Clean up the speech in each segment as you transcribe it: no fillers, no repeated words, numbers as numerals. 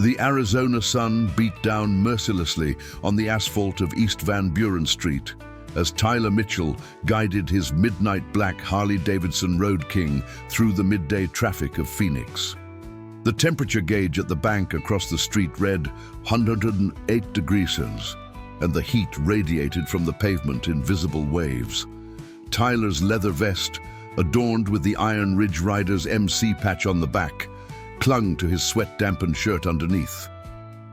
The Arizona sun beat down mercilessly on the asphalt of East Van Buren Street as Tyler Mitchell guided his midnight black Harley-Davidson Road King through the midday traffic of Phoenix. The temperature gauge at the bank across the street read 108 degrees Celsius, and the heat radiated from the pavement in visible waves. Tyler's leather vest, adorned with the Iron Ridge Rider's MC patch on the back, clung to his sweat-dampened shirt underneath.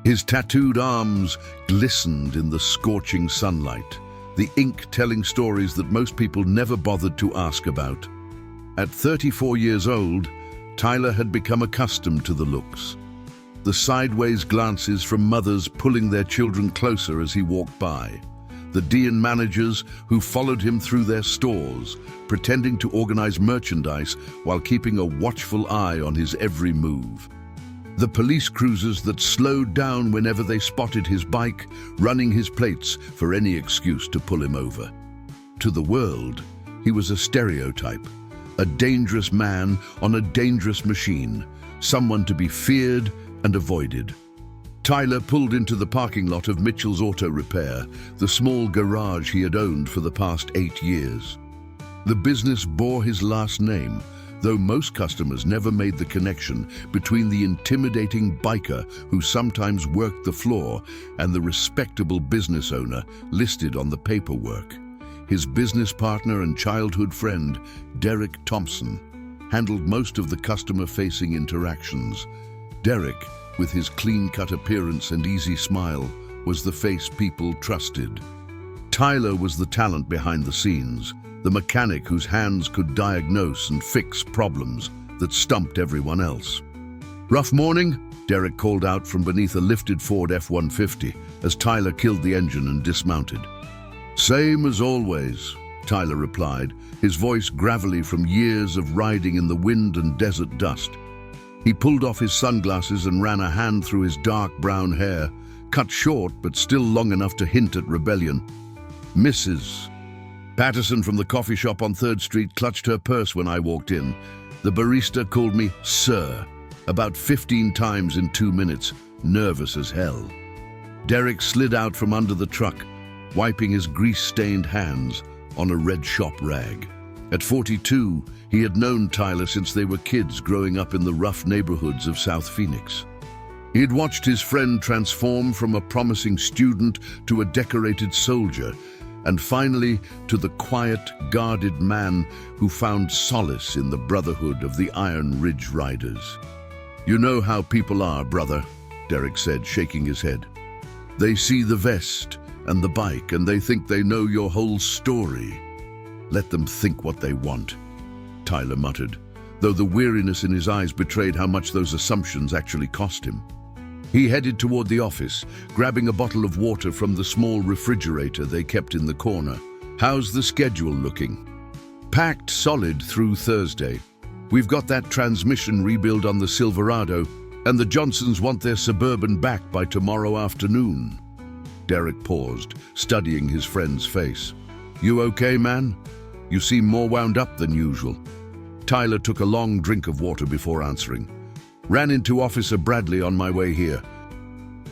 His tattooed arms glistened in the scorching sunlight, the ink telling stories that most people never bothered to ask about. At 34 years old, Tyler had become accustomed to the looks. The sideways glances from mothers pulling their children closer as he walked by. The DN managers who followed him through their stores, pretending to organize merchandise while keeping a watchful eye on his every move. The police cruisers that slowed down whenever they spotted his bike, running his plates for any excuse to pull him over. To the world, he was a stereotype, a dangerous man on a dangerous machine, someone to be feared and avoided. Tyler pulled into the parking lot of Mitchell's Auto Repair, the small garage he had owned for the past 8 years. The business bore his last name, though most customers never made the connection between the intimidating biker who sometimes worked the floor and the respectable business owner listed on the paperwork. His business partner and childhood friend, Derek Thompson, handled most of the customer-facing interactions. Derek, with his clean-cut appearance and easy smile, was the face people trusted. Tyler was the talent behind the scenes, the mechanic whose hands could diagnose and fix problems that stumped everyone else. "Rough morning?" Derek called out from beneath a lifted Ford F-150 as Tyler killed the engine and dismounted. "Same as always," Tyler replied, his voice gravelly from years of riding in the wind and desert dust. He pulled off his sunglasses and ran a hand through his dark brown hair, cut short but still long enough to hint at rebellion. "Mrs. Patterson from the coffee shop on 3rd Street clutched her purse when I walked in. The barista called me Sir about 15 times in 2 minutes, nervous as hell." Derek slid out from under the truck, wiping his grease-stained hands on a red shop rag. At 42, he had known Tyler since they were kids growing up in the rough neighborhoods of South Phoenix. He had watched his friend transform from a promising student to a decorated soldier, and finally to the quiet, guarded man who found solace in the brotherhood of the Iron Ridge Riders. "You know how people are, brother," Derek said, shaking his head. "They see the vest and the bike and they think they know your whole story. Let them think what they want," Tyler muttered, though the weariness in his eyes betrayed how much those assumptions actually cost him. He headed toward the office, grabbing a bottle of water from the small refrigerator they kept in the corner. "How's the schedule looking?" "Packed solid through Thursday. We've got that transmission rebuild on the Silverado, and the Johnsons want their Suburban back by tomorrow afternoon." Derek paused, studying his friend's face. "You okay, man? You seem more wound up than usual." Tyler took a long drink of water before answering. "Ran into Officer Bradley on my way here.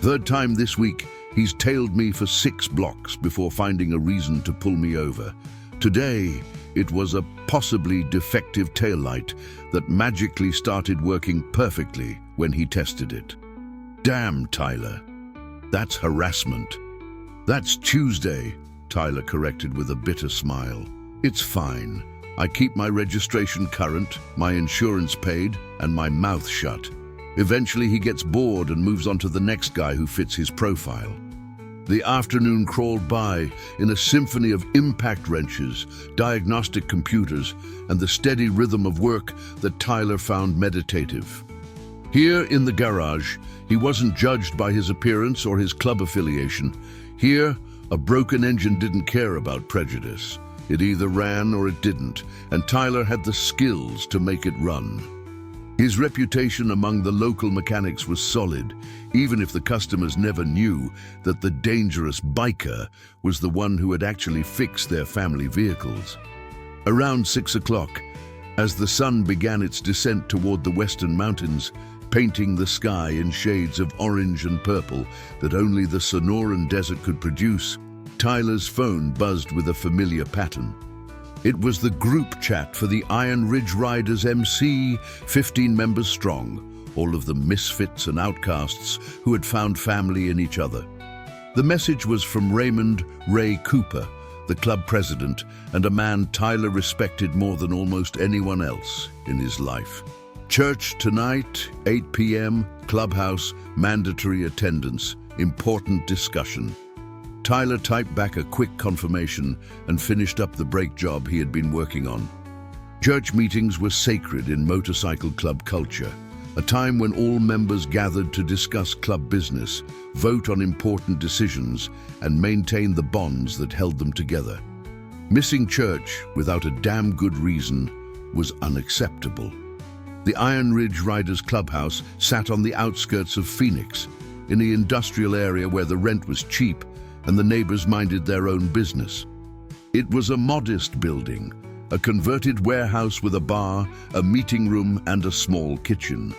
3rd time this week, he's tailed me for 6 blocks before finding a reason to pull me over. Today, it was a possibly defective taillight that magically started working perfectly when he tested it." "Damn, Tyler. That's harassment." "That's Tuesday," Tyler corrected with a bitter smile. "It's fine. I keep my registration current, my insurance paid, and my mouth shut. Eventually he gets bored and moves on to the next guy who fits his profile." The afternoon crawled by in a symphony of impact wrenches, diagnostic computers, and the steady rhythm of work that Tyler found meditative. Here in the garage, he wasn't judged by his appearance or his club affiliation. Here, a broken engine didn't care about prejudice. It either ran or it didn't, and Tyler had the skills to make it run. His reputation among the local mechanics was solid, even if the customers never knew that the dangerous biker was the one who had actually fixed their family vehicles. Around 6 o'clock, as the sun began its descent toward the western mountains, painting the sky in shades of orange and purple that only the Sonoran Desert could produce. Tyler's phone buzzed with a familiar pattern. It was the group chat for the Iron Ridge Riders MC, 15 members strong, all of them misfits and outcasts who had found family in each other. The message was from Raymond "Ray" Cooper, the club president, and a man Tyler respected more than almost anyone else in his life. Church tonight, 8 p.m, clubhouse, mandatory attendance, important discussion. Tyler typed back a quick confirmation and finished up the brake job he had been working on. Church meetings were sacred in motorcycle club culture, a time when all members gathered to discuss club business, vote on important decisions, and maintain the bonds that held them together. Missing church without a damn good reason was unacceptable. The Iron Ridge Riders Clubhouse sat on the outskirts of Phoenix, in the industrial area where the rent was cheap and the neighbors minded their own business. It was a modest building, a converted warehouse with a bar, a meeting room, and a small kitchen.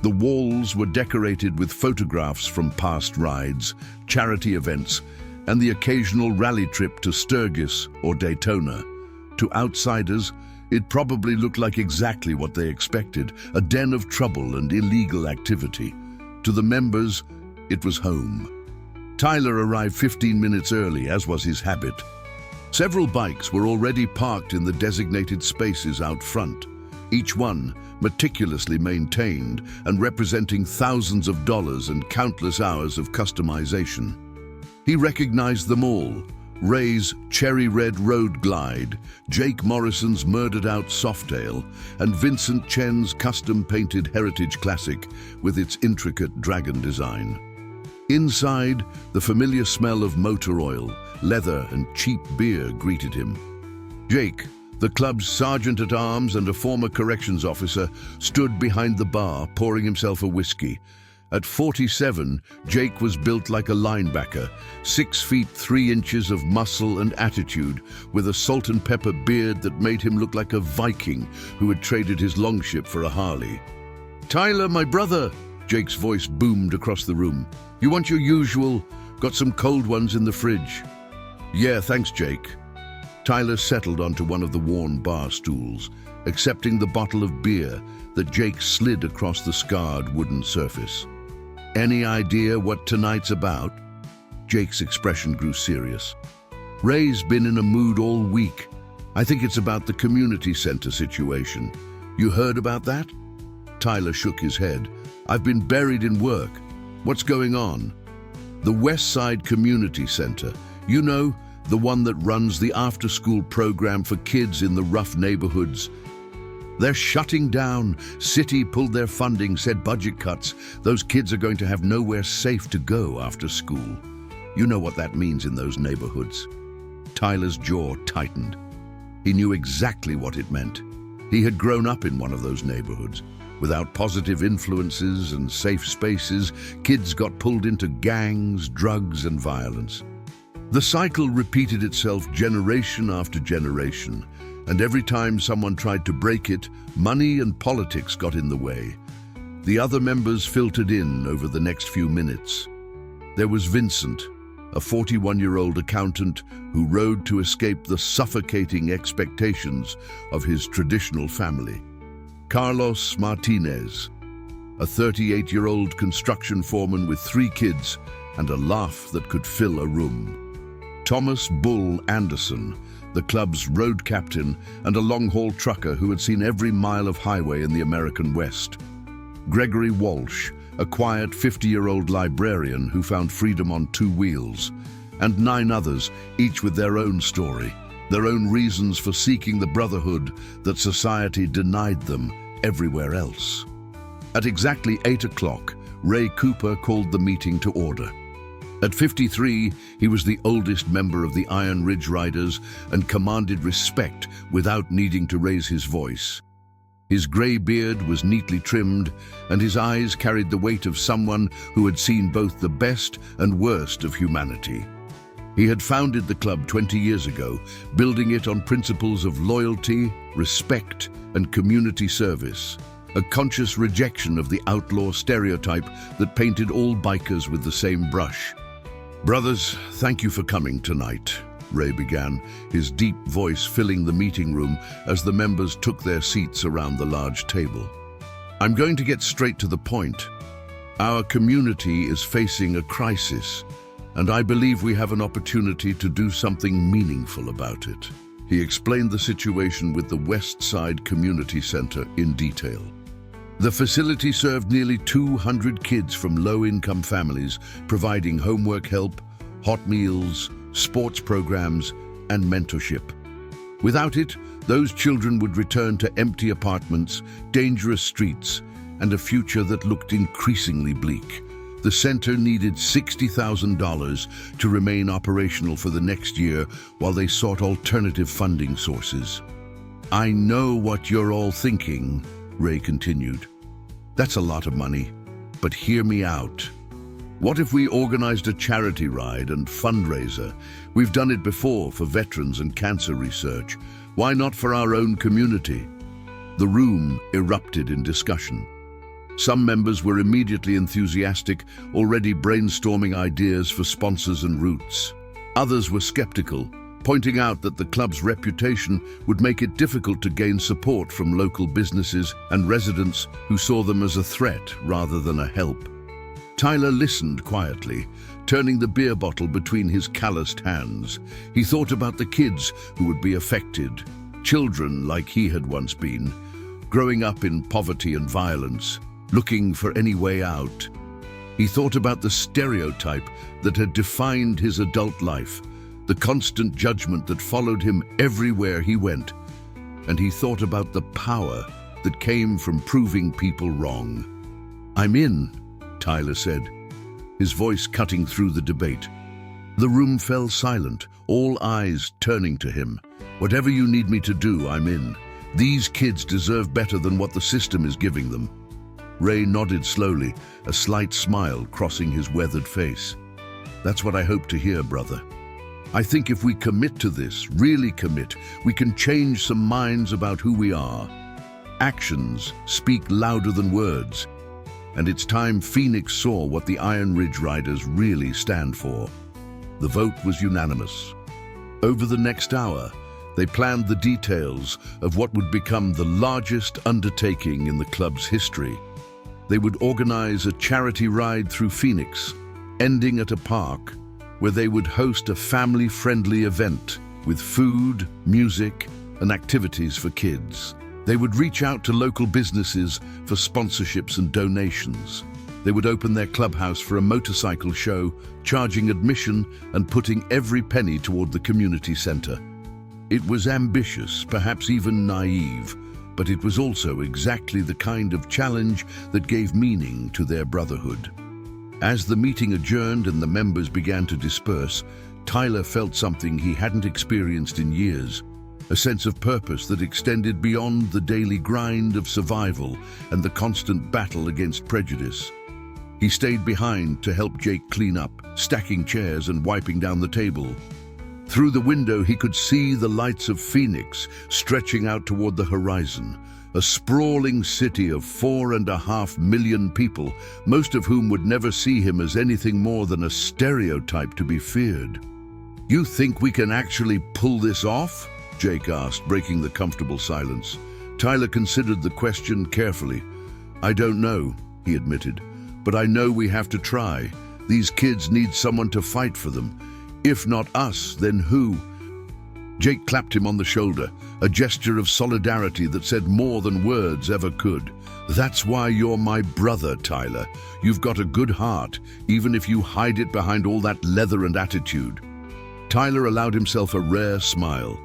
The walls were decorated with photographs from past rides, charity events, and the occasional rally trip to Sturgis or Daytona. To outsiders, it probably looked like exactly what they expected, a den of trouble and illegal activity. To the members, it was home. Tyler arrived 15 minutes early, as was his habit. Several bikes were already parked in the designated spaces out front, each one meticulously maintained and representing thousands of dollars and countless hours of customization. He recognized them all: Ray's cherry red Road Glide, Jake Morrison's murdered out Softail, and Vincent Chen's custom-painted Heritage Classic with its intricate dragon design. Inside, the familiar smell of motor oil, leather, and cheap beer greeted him. Jake, the club's sergeant-at-arms and a former corrections officer, stood behind the bar, pouring himself a whiskey. At 47, Jake was built like a linebacker, 6 feet 3 inches of muscle and attitude, with a salt and pepper beard that made him look like a Viking who had traded his longship for a Harley. "Tyler, my brother," Jake's voice boomed across the room. "You want your usual? Got some cold ones in the fridge." "Yeah, thanks, Jake." Tyler settled onto one of the worn bar stools, accepting the bottle of beer that Jake slid across the scarred wooden surface. "Any idea what tonight's about?" Jake's expression grew serious. "Ray's been in a mood all week. I think it's about the community center situation. You heard about that?" Tyler shook his head. "I've been buried in work. What's going on?" "The West Side Community Center. You know, the one that runs the after-school program for kids in the rough neighborhoods. They're shutting down. City pulled their funding, said budget cuts. Those kids are going to have nowhere safe to go after school. You know what that means in those neighborhoods." Tyler's jaw tightened. He knew exactly what it meant. He had grown up in one of those neighborhoods. Without positive influences and safe spaces, kids got pulled into gangs, drugs, and violence. The cycle repeated itself generation after generation, and every time someone tried to break it, money and politics got in the way. The other members filtered in over the next few minutes. There was Vincent, a 41-year-old accountant who rode to escape the suffocating expectations of his traditional family. Carlos Martinez, a 38-year-old construction foreman with 3 kids and a laugh that could fill a room. Thomas "Bull" Anderson, the club's road captain and a long-haul trucker who had seen every mile of highway in the American West. Gregory Walsh, a quiet 50-year-old librarian who found freedom on 2 wheels. And 9 others, each with their own story, their own reasons for seeking the brotherhood that society denied them everywhere else. At exactly 8 o'clock, Ray Cooper called the meeting to order. At 53, he was the oldest member of the Iron Ridge Riders and commanded respect without needing to raise his voice. His grey beard was neatly trimmed, and his eyes carried the weight of someone who had seen both the best and worst of humanity. He had founded the club 20 years ago, building it on principles of loyalty, respect, and community service. a conscious rejection of the outlaw stereotype that painted all bikers with the same brush. "Brothers, thank you for coming tonight," Ray began, his deep voice filling the meeting room as the members took their seats around the large table. "I'm going to get straight to the point. Our community is facing a crisis, and I believe we have an opportunity to do something meaningful about it." He explained the situation with the West Side Community Center in detail. The facility served nearly 200 kids from low-income families, providing homework help, hot meals, sports programs, and mentorship. Without it, those children would return to empty apartments, dangerous streets, and a future that looked increasingly bleak. The center needed $60,000 to remain operational for the next year while they sought alternative funding sources. "I know what you're all thinking," Ray continued. "That's a lot of money, but hear me out. What if we organized a charity ride and fundraiser? We've done it before for veterans and cancer research. Why not for our own community?" The room erupted in discussion. Some members were immediately enthusiastic, already brainstorming ideas for sponsors and routes. Others were skeptical, pointing out that the club's reputation would make it difficult to gain support from local businesses and residents who saw them as a threat rather than a help. Tyler listened quietly, turning the beer bottle between his calloused hands. He thought about the kids who would be affected, children like he had once been, growing up in poverty and violence, looking for any way out. He thought about the stereotype that had defined his adult life, the constant judgment that followed him everywhere he went, and he thought about the power that came from proving people wrong. "I'm in," Tyler said, his voice cutting through the debate. The room fell silent, all eyes turning to him. "Whatever you need me to do, I'm in. These kids deserve better than what the system is giving them." Ray nodded slowly, a slight smile crossing his weathered face. "That's what I hope to hear, brother. I think if we commit to this, really commit, we can change some minds about who we are. Actions speak louder than words, and it's time Phoenix saw what the Iron Ridge Riders really stand for." The vote was unanimous. Over the next hour, they planned the details of what would become the largest undertaking in the club's history. They would organize a charity ride through Phoenix, ending at a park where they would host a family-friendly event with food, music, and activities for kids. They would reach out to local businesses for sponsorships and donations. They would open their clubhouse for a motorcycle show, charging admission and putting every penny toward the community center. It was ambitious, perhaps even naive, but it was also exactly the kind of challenge that gave meaning to their brotherhood. As the meeting adjourned and the members began to disperse, Tyler felt something he hadn't experienced in years, a sense of purpose that extended beyond the daily grind of survival and the constant battle against prejudice. He stayed behind to help Jake clean up, stacking chairs and wiping down the table. Through the window, he could see the lights of Phoenix stretching out toward the horizon, a sprawling city of 4.5 million people, most of whom would never see him as anything more than a stereotype to be feared. "You think we can actually pull this off?" Jake asked, breaking the comfortable silence. Tyler considered the question carefully. "I don't know," he admitted, "but I know we have to try. These kids need someone to fight for them. If not us, then who?" Jake clapped him on the shoulder, a gesture of solidarity that said more than words ever could. "That's why you're my brother, Tyler. You've got a good heart, even if you hide it behind all that leather and attitude." Tyler allowed himself a rare smile.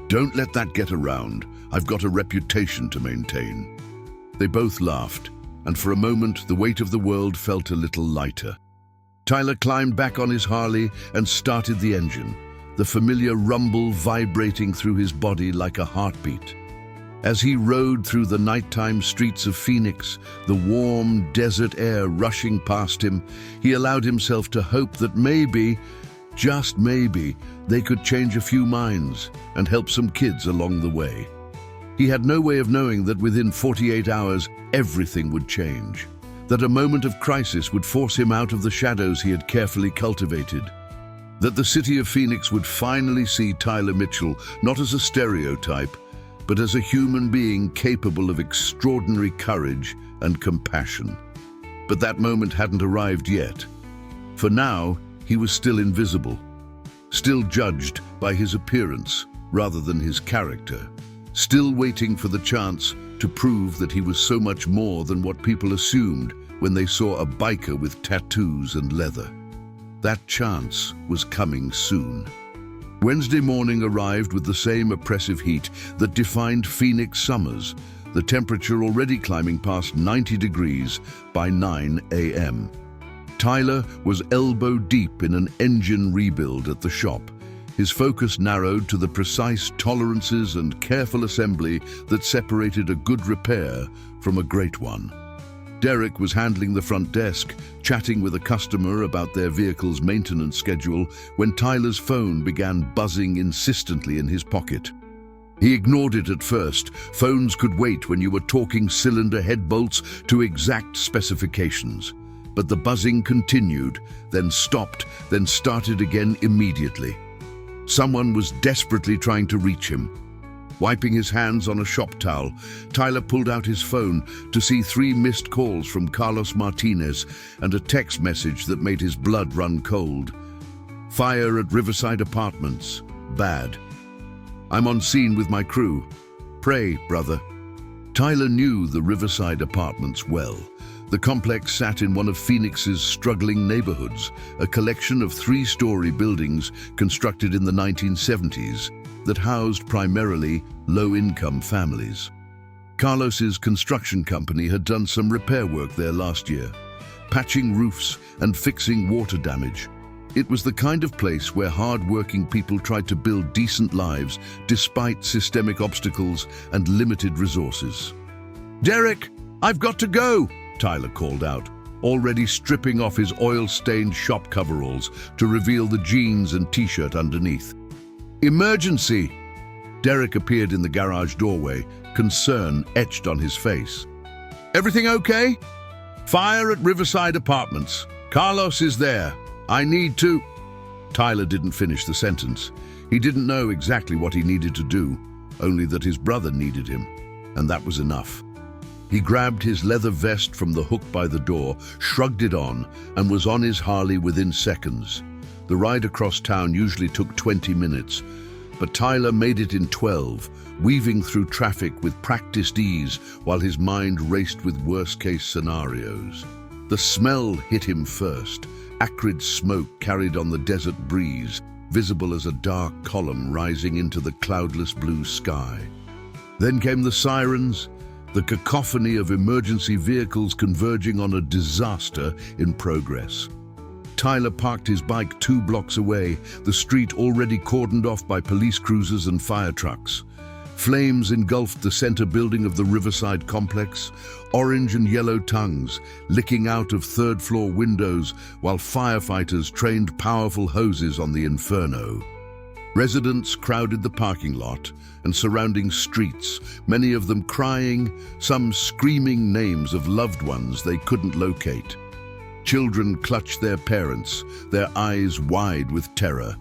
"Don't let that get around. I've got a reputation to maintain." They both laughed, and for a moment the weight of the world felt a little lighter. Tyler climbed back on his Harley and started the engine, the familiar rumble vibrating through his body like a heartbeat. As he rode through the nighttime streets of Phoenix, the warm desert air rushing past him, he allowed himself to hope that maybe, just maybe, they could change a few minds and help some kids along the way. He had no way of knowing that within 48 hours, everything would change. That a moment of crisis would force him out of the shadows he had carefully cultivated. That the city of Phoenix would finally see Tyler Mitchell not as a stereotype, but as a human being capable of extraordinary courage and compassion. But that moment hadn't arrived yet. For now, he was still invisible, still judged by his appearance rather than his character, still waiting for the chance to prove that he was so much more than what people assumed when they saw a biker with tattoos and leather. That chance was coming soon. Wednesday morning arrived with the same oppressive heat that defined Phoenix summers, the temperature already climbing past 90 degrees by 9 a.m. Tyler was elbow deep in an engine rebuild at the shop, his focus narrowed to the precise tolerances and careful assembly that separated a good repair from a great one. Derek was handling the front desk, chatting with a customer about their vehicle's maintenance schedule when Tyler's phone began buzzing insistently in his pocket. He ignored it at first. Phones could wait when you were talking cylinder head bolts to exact specifications. But the buzzing continued, then stopped, then started again immediately. Someone was desperately trying to reach him. Wiping his hands on a shop towel, Tyler pulled out his phone to see 3 missed calls from Carlos Martinez and a text message that made his blood run cold. Fire at Riverside Apartments. Bad. I'm on scene with my crew. Pray, brother. Tyler knew the Riverside Apartments well. The complex sat in one of Phoenix's struggling neighborhoods, a collection of 3-story buildings constructed in the 1970s that housed primarily low-income families. Carlos's construction company had done some repair work there last year, patching roofs and fixing water damage. It was the kind of place where hard-working people tried to build decent lives despite systemic obstacles and limited resources. "Derek, I've got to go!" Tyler called out, already stripping off his oil-stained shop coveralls to reveal the jeans and t-shirt underneath. "Emergency!" Derek appeared in the garage doorway, concern etched on his face. "Everything okay?" "Fire at Riverside Apartments. Carlos is there. I need to..." Tyler didn't finish the sentence. He didn't know exactly what he needed to do, only that his brother needed him, and that was enough. He grabbed his leather vest from the hook by the door, shrugged it on, and was on his Harley within seconds. The ride across town usually took 20 minutes, but Tyler made it in 12, weaving through traffic with practiced ease while his mind raced with worst-case scenarios. The smell hit him first, acrid smoke carried on the desert breeze, visible as a dark column rising into the cloudless blue sky. Then came the sirens, the cacophony of emergency vehicles converging on a disaster in progress. Tyler parked his bike 2 blocks away, the street already cordoned off by police cruisers and fire trucks. Flames engulfed the center building of the Riverside complex, orange and yellow tongues licking out of 3rd-floor windows while firefighters trained powerful hoses on the inferno. Residents crowded the parking lot and surrounding streets, many of them crying, some screaming names of loved ones they couldn't locate. Children clutched their parents, their eyes wide with terror.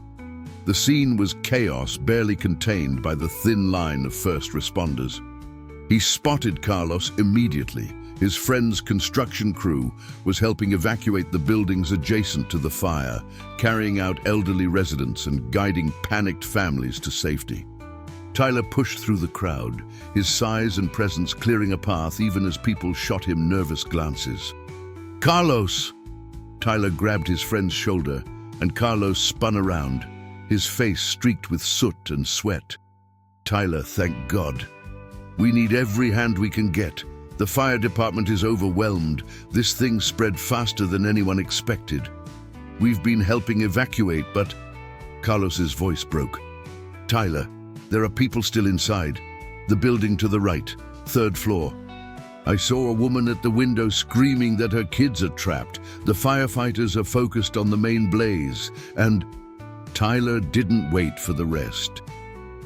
The scene was chaos barely contained by the thin line of first responders. He spotted Carlos immediately. His friend's construction crew was helping evacuate the buildings adjacent to the fire, carrying out elderly residents and guiding panicked families to safety. Tyler pushed through the crowd, his size and presence clearing a path even as people shot him nervous glances. "Carlos!" Tyler grabbed his friend's shoulder, and Carlos spun around, his face streaked with soot and sweat. "Tyler, thank God. We need every hand we can get. The fire department is overwhelmed. This thing spread faster than anyone expected. We've been helping evacuate, but..." Carlos's voice broke. "Tyler, there are people still inside. The building to the right, 3rd floor. I saw a woman at the window screaming that her kids are trapped. The firefighters are focused on the main blaze, and..." Tyler didn't wait for the rest.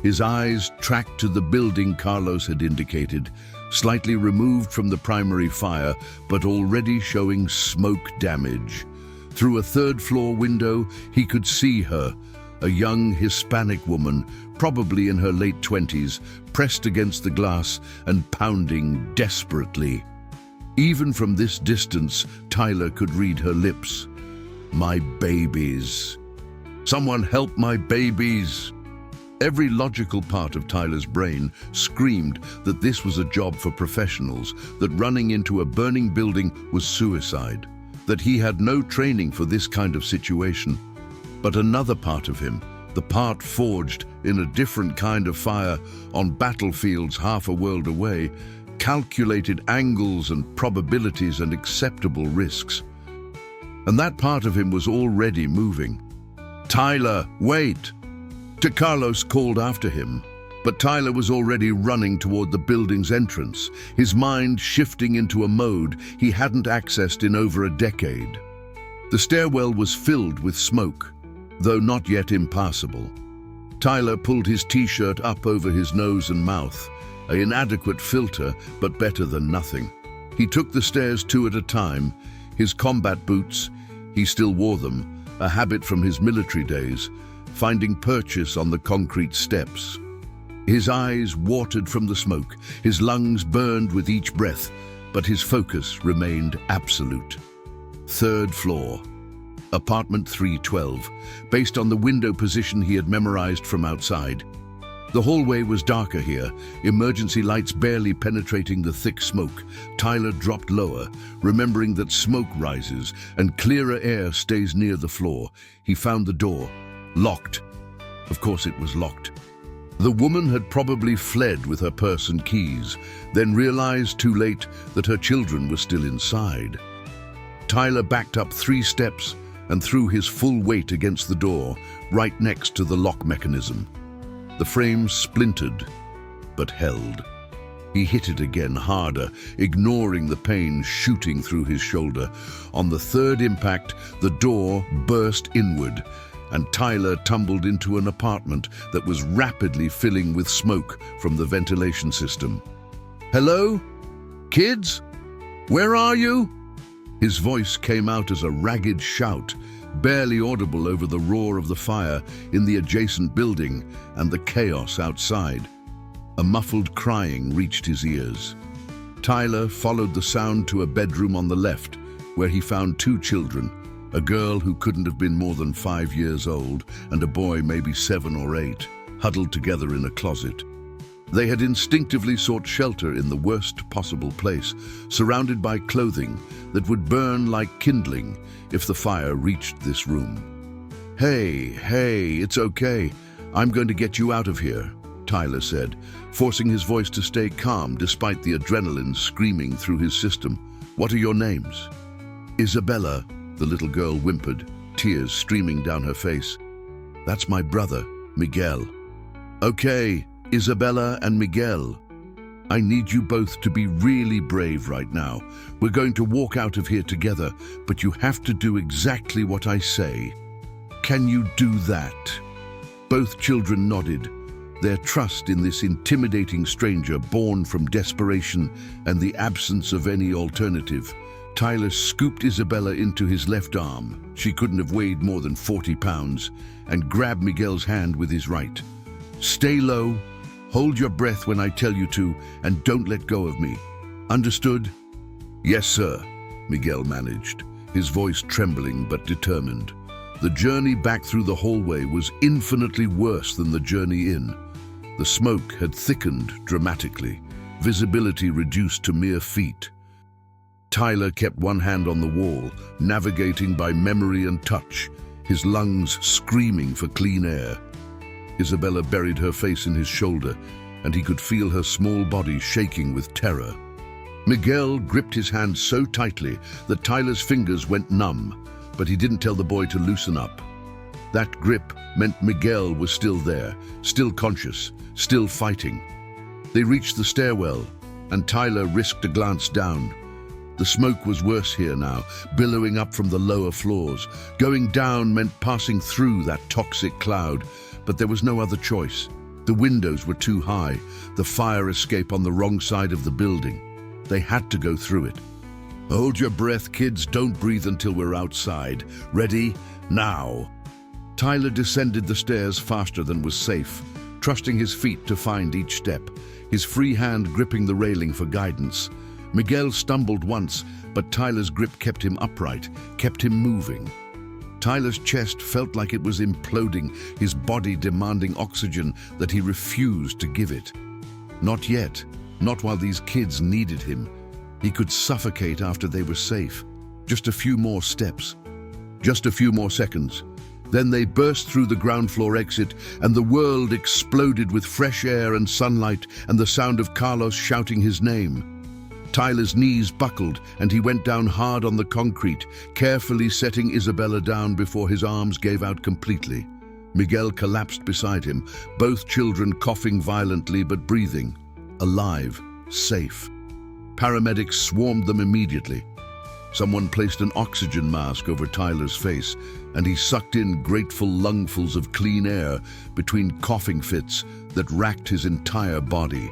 His eyes tracked to the building Carlos had indicated, slightly removed from the primary fire, but already showing smoke damage. Through a third-floor window, he could see her, a young Hispanic woman, probably in her late 20s, pressed against the glass and pounding desperately. Even from this distance, Tyler could read her lips. "My babies. Someone help my babies." Every logical part of Tyler's brain screamed that this was a job for professionals, that running into a burning building was suicide, that he had no training for this kind of situation. But another part of him, the part forged in a different kind of fire on battlefields half a world away, calculated angles and probabilities and acceptable risks. And that part of him was already moving. "Tyler, wait!" Carlos called after him, but Tyler was already running toward the building's entrance, his mind shifting into a mode he hadn't accessed in over a decade. The stairwell was filled with smoke, though not yet impassable. Tyler pulled his t-shirt up over his nose and mouth, an inadequate filter, but better than nothing. He took the stairs two at a time, his combat boots, he still wore them, a habit from his military days, finding purchase on the concrete steps. His eyes watered from the smoke, his lungs burned with each breath, but his focus remained absolute. Third floor, apartment 312, based on the window position he had memorized from outside. The hallway was darker here, emergency lights barely penetrating the thick smoke. Tyler dropped lower, remembering that smoke rises and clearer air stays near the floor. He found the door. Locked. Of course it was locked. The woman had probably fled with her purse and keys, then realized too late that her children were still inside. Tyler backed up 3 steps and threw his full weight against the door, right next to the lock mechanism. The frame splintered, but held. He hit it again harder, ignoring the pain shooting through his shoulder. On the third impact, the door burst inward, and Tyler tumbled into an apartment that was rapidly filling with smoke from the ventilation system. "Hello? Kids? Where are you?" His voice came out as a ragged shout, barely audible over the roar of the fire in the adjacent building and the chaos outside. A muffled crying reached his ears. Tyler followed the sound to a bedroom on the left, where he found 2 children, a girl who couldn't have been more than 5 years old and a boy maybe 7 or 8, huddled together in a closet. They had instinctively sought shelter in the worst possible place, surrounded by clothing that would burn like kindling if the fire reached this room. Hey, it's okay. I'm going to get you out of here," Tyler said, forcing his voice to stay calm despite the adrenaline screaming through his system. "What are your names?" "Isabella," the little girl whimpered, tears streaming down her face. "That's my brother, Miguel." "Okay, Isabella and Miguel. I need you both to be really brave right now. We're going to walk out of here together, but you have to do exactly what I say. Can you do that?" Both children nodded, their trust in this intimidating stranger born from desperation and the absence of any alternative. Tyler scooped Isabella into his left arm, she couldn't have weighed more than 40 pounds, and grabbed Miguel's hand with his right. "Stay low, hold your breath when I tell you to, and don't let go of me. Understood?" "Yes, sir," Miguel managed, his voice trembling but determined. The journey back through the hallway was infinitely worse than the journey in. The smoke had thickened dramatically, visibility reduced to mere feet. Tyler kept one hand on the wall, navigating by memory and touch, his lungs screaming for clean air. Isabella buried her face in his shoulder, and he could feel her small body shaking with terror. Miguel gripped his hand so tightly that Tyler's fingers went numb, but he didn't tell the boy to loosen up. That grip meant Miguel was still there, still conscious, still fighting. They reached the stairwell, and Tyler risked a glance down. The smoke was worse here now, billowing up from the lower floors. Going down meant passing through that toxic cloud, but there was no other choice. The windows were too high, the fire escape on the wrong side of the building. They had to go through it. Hold your breath, kids. Don't breathe until we're outside. Ready? Now. Tyler descended the stairs faster than was safe, trusting his feet to find each step, his free hand gripping the railing for guidance. Miguel stumbled once, but Tyler's grip kept him upright, kept him moving. Tyler's chest felt like it was imploding, his body demanding oxygen that he refused to give it. Not yet, not while these kids needed him. He could suffocate after they were safe. Just a few more steps. Just a few more seconds. Then they burst through the ground floor exit, and the world exploded with fresh air and sunlight and the sound of Carlos shouting his name. Tyler's knees buckled, and he went down hard on the concrete, carefully setting Isabella down before his arms gave out completely. Miguel collapsed beside him, both children coughing violently but breathing. Alive, safe. Paramedics swarmed them immediately. Someone placed an oxygen mask over Tyler's face, and he sucked in grateful lungfuls of clean air between coughing fits that racked his entire body.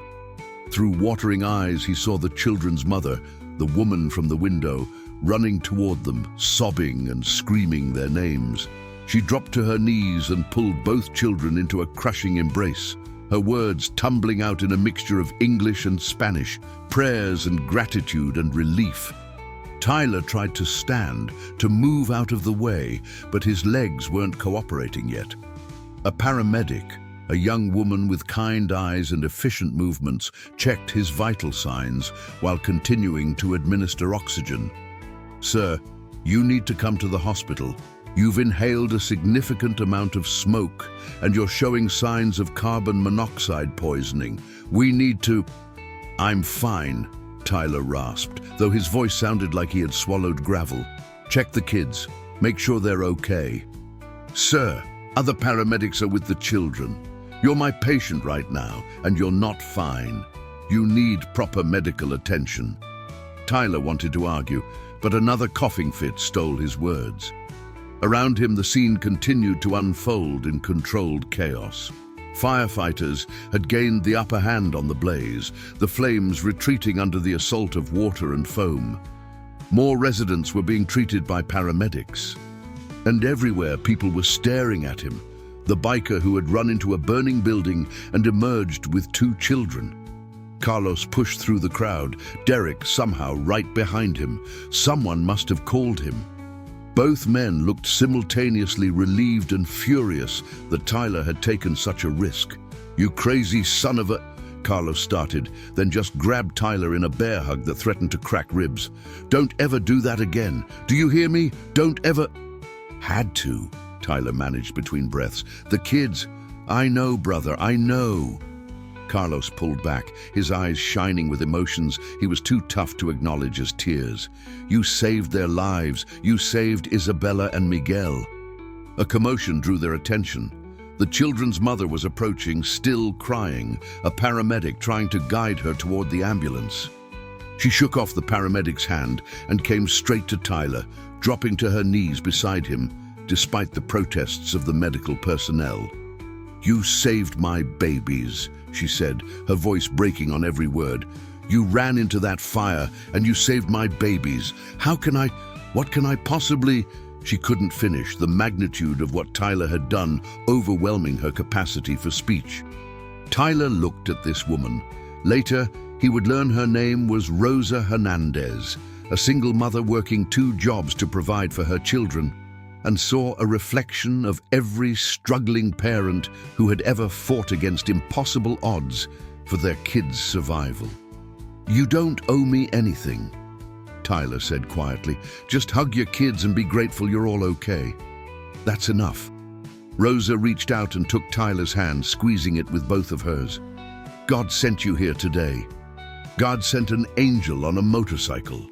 Through watering eyes, he saw the children's mother, the woman from the window, running toward them, sobbing and screaming their names. She dropped to her knees and pulled both children into a crushing embrace, her words tumbling out in a mixture of English and Spanish, prayers and gratitude and relief. Tyler tried to stand, to move out of the way, but his legs weren't cooperating yet. A paramedic, a young woman with kind eyes and efficient movements, checked his vital signs while continuing to administer oxygen. "Sir, you need to come to the hospital. You've inhaled a significant amount of smoke and you're showing signs of carbon monoxide poisoning. We need to—" "I'm fine," Tyler rasped, though his voice sounded like he had swallowed gravel. "Check the kids. Make sure they're okay." "Sir, other paramedics are with the children. You're my patient right now, and you're not fine. You need proper medical attention." Tyler wanted to argue, but another coughing fit stole his words. Around him, the scene continued to unfold in controlled chaos. Firefighters had gained the upper hand on the blaze, the flames retreating under the assault of water and foam. More residents were being treated by paramedics. And everywhere, people were staring at him, the biker who had run into a burning building and emerged with 2 children. Carlos pushed through the crowd, Derek somehow right behind him. Someone must have called him. Both men looked simultaneously relieved and furious that Tyler had taken such a risk. "You crazy son of a—" Carlos started, then just grabbed Tyler in a bear hug that threatened to crack ribs. "Don't ever do that again. Do you hear me? Don't ever—" "Had to," Tyler managed between breaths. "The kids—" "I know, brother, I know." Carlos pulled back, his eyes shining with emotions he was too tough to acknowledge as tears. "You saved their lives. You saved Isabella and Miguel." A commotion drew their attention. The children's mother was approaching, still crying, a paramedic trying to guide her toward the ambulance. She shook off the paramedic's hand and came straight to Tyler, dropping to her knees beside him, despite the protests of the medical personnel. "You saved my babies," she said, her voice breaking on every word. "You ran into that fire and you saved my babies. What can I possibly—" She couldn't finish, the magnitude of what Tyler had done overwhelming her capacity for speech. Tyler looked at this woman. Later, he would learn her name was Rosa Hernandez, a single mother working 2 jobs to provide for her children, and saw a reflection of every struggling parent who had ever fought against impossible odds for their kids' survival. "You don't owe me anything," Tyler said quietly. "Just hug your kids and be grateful you're all okay. That's enough." Rosa reached out and took Tyler's hand, squeezing it with both of hers. "God sent you here today. God sent an angel on a motorcycle."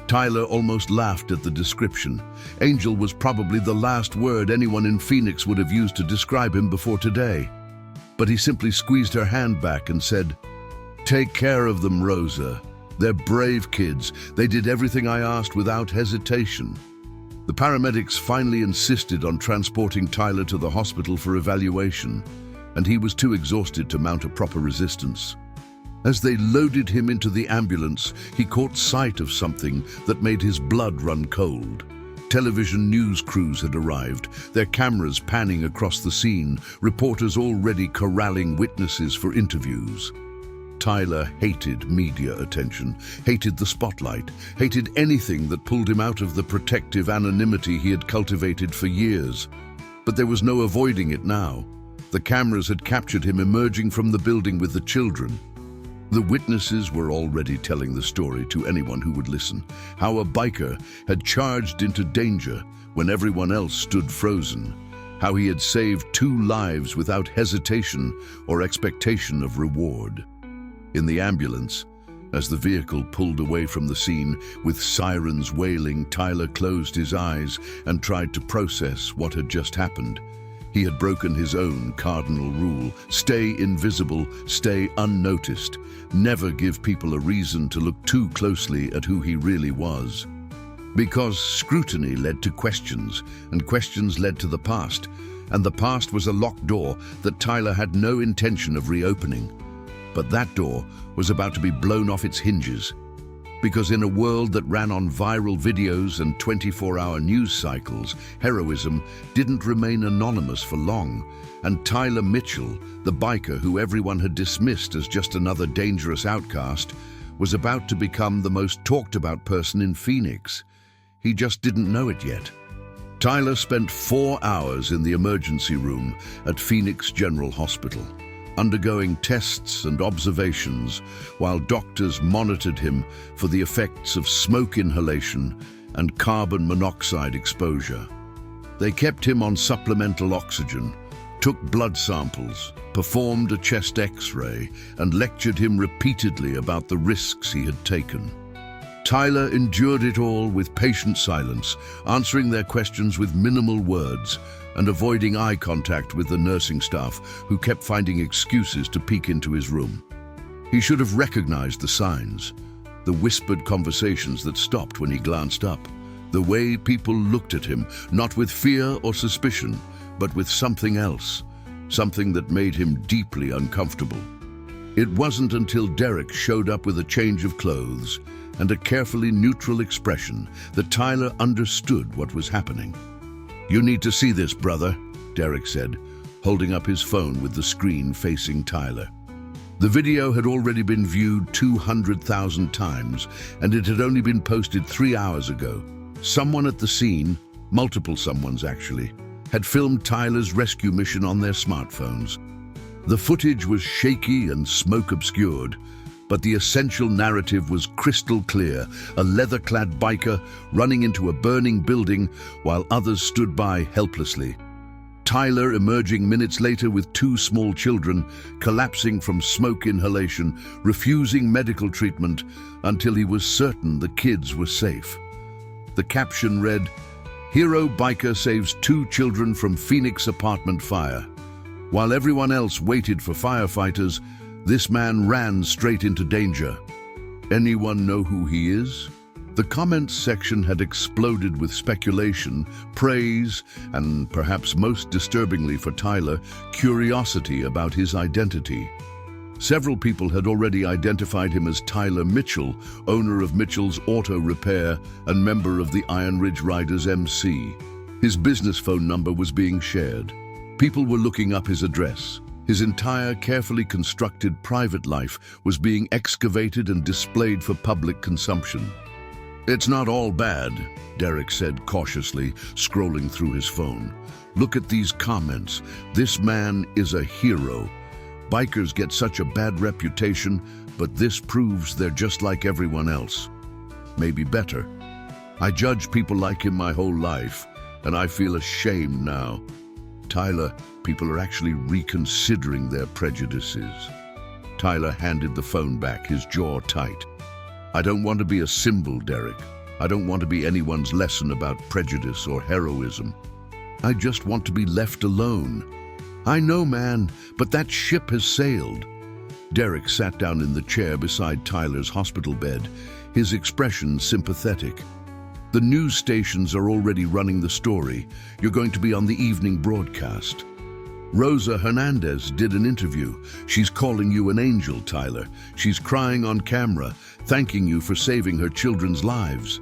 Tyler almost laughed at the description. Angel was probably the last word anyone in Phoenix would have used to describe him before today. But he simply squeezed her hand back and said, "Take care of them, Rosa. They're brave kids. They did everything I asked without hesitation." The paramedics finally insisted on transporting Tyler to the hospital for evaluation, and he was too exhausted to mount a proper resistance. As they loaded him into the ambulance, he caught sight of something that made his blood run cold. Television news crews had arrived, their cameras panning across the scene, reporters already corralling witnesses for interviews. Tyler hated media attention, hated the spotlight, hated anything that pulled him out of the protective anonymity he had cultivated for years. But there was no avoiding it now. The cameras had captured him emerging from the building with the children. The witnesses were already telling the story to anyone who would listen, how a biker had charged into danger when everyone else stood frozen, how he had saved 2 lives without hesitation or expectation of reward. In the ambulance, as the vehicle pulled away from the scene, with sirens wailing, Tyler closed his eyes and tried to process what had just happened. He had broken his own cardinal rule: stay invisible, stay unnoticed, never give people a reason to look too closely at who he really was. Because scrutiny led to questions, and questions led to the past, and the past was a locked door that Tyler had no intention of reopening. But that door was about to be blown off its hinges. Because in a world that ran on viral videos and 24-hour news cycles, heroism didn't remain anonymous for long, and Tyler Mitchell, the biker who everyone had dismissed as just another dangerous outcast, was about to become the most talked-about person in Phoenix. He just didn't know it yet. Tyler spent 4 hours in the emergency room at Phoenix General Hospital, undergoing tests and observations while doctors monitored him for the effects of smoke inhalation and carbon monoxide exposure. They kept him on supplemental oxygen, took blood samples, performed a chest X-ray, and lectured him repeatedly about the risks he had taken. Tyler endured it all with patient silence, answering their questions with minimal words and avoiding eye contact with the nursing staff who kept finding excuses to peek into his room. He should have recognized the signs, the whispered conversations that stopped when he glanced up, the way people looked at him, not with fear or suspicion, but with something else, something that made him deeply uncomfortable. It wasn't until Derek showed up with a change of clothes and a carefully neutral expression that Tyler understood what was happening. "You need to see this, brother," Derek said, holding up his phone with the screen facing Tyler. The video had already been viewed 200,000 times, and it had only been posted 3 hours ago. Someone at the scene, multiple someones actually, had filmed Tyler's rescue mission on their smartphones. The footage was shaky and smoke-obscured, but the essential narrative was crystal clear: a leather-clad biker running into a burning building while others stood by helplessly. Tyler emerging minutes later with 2 small children, collapsing from smoke inhalation, refusing medical treatment until he was certain the kids were safe. The caption read, "Hero biker saves 2 children from Phoenix apartment fire." While everyone else waited for firefighters, this man ran straight into danger. Anyone know who he is? The comments section had exploded with speculation, praise, and perhaps most disturbingly for Tyler, curiosity about his identity. Several people had already identified him as Tyler Mitchell, owner of Mitchell's Auto Repair and member of the Iron Ridge Riders MC. His business phone number was being shared. People were looking up his address. His entire carefully constructed private life was being excavated and displayed for public consumption. "It's not all bad," Derek said cautiously, scrolling through his phone. "Look at these comments. This man is a hero. Bikers get such a bad reputation, but this proves they're just like everyone else. Maybe better. I judged people like him my whole life, and I feel ashamed now. Tyler, people are actually reconsidering their prejudices." Tyler handed the phone back, his jaw tight. "I don't want to be a symbol, Derek. I don't want to be anyone's lesson about prejudice or heroism. I just want to be left alone. I know, man, but that ship has sailed." Derek sat down in the chair beside Tyler's hospital bed, his expression sympathetic. "The news stations are already running the story. You're going to be on the evening broadcast." Rosa Hernandez did an interview. She's calling you an angel, Tyler. She's crying on camera, thanking you for saving her children's lives.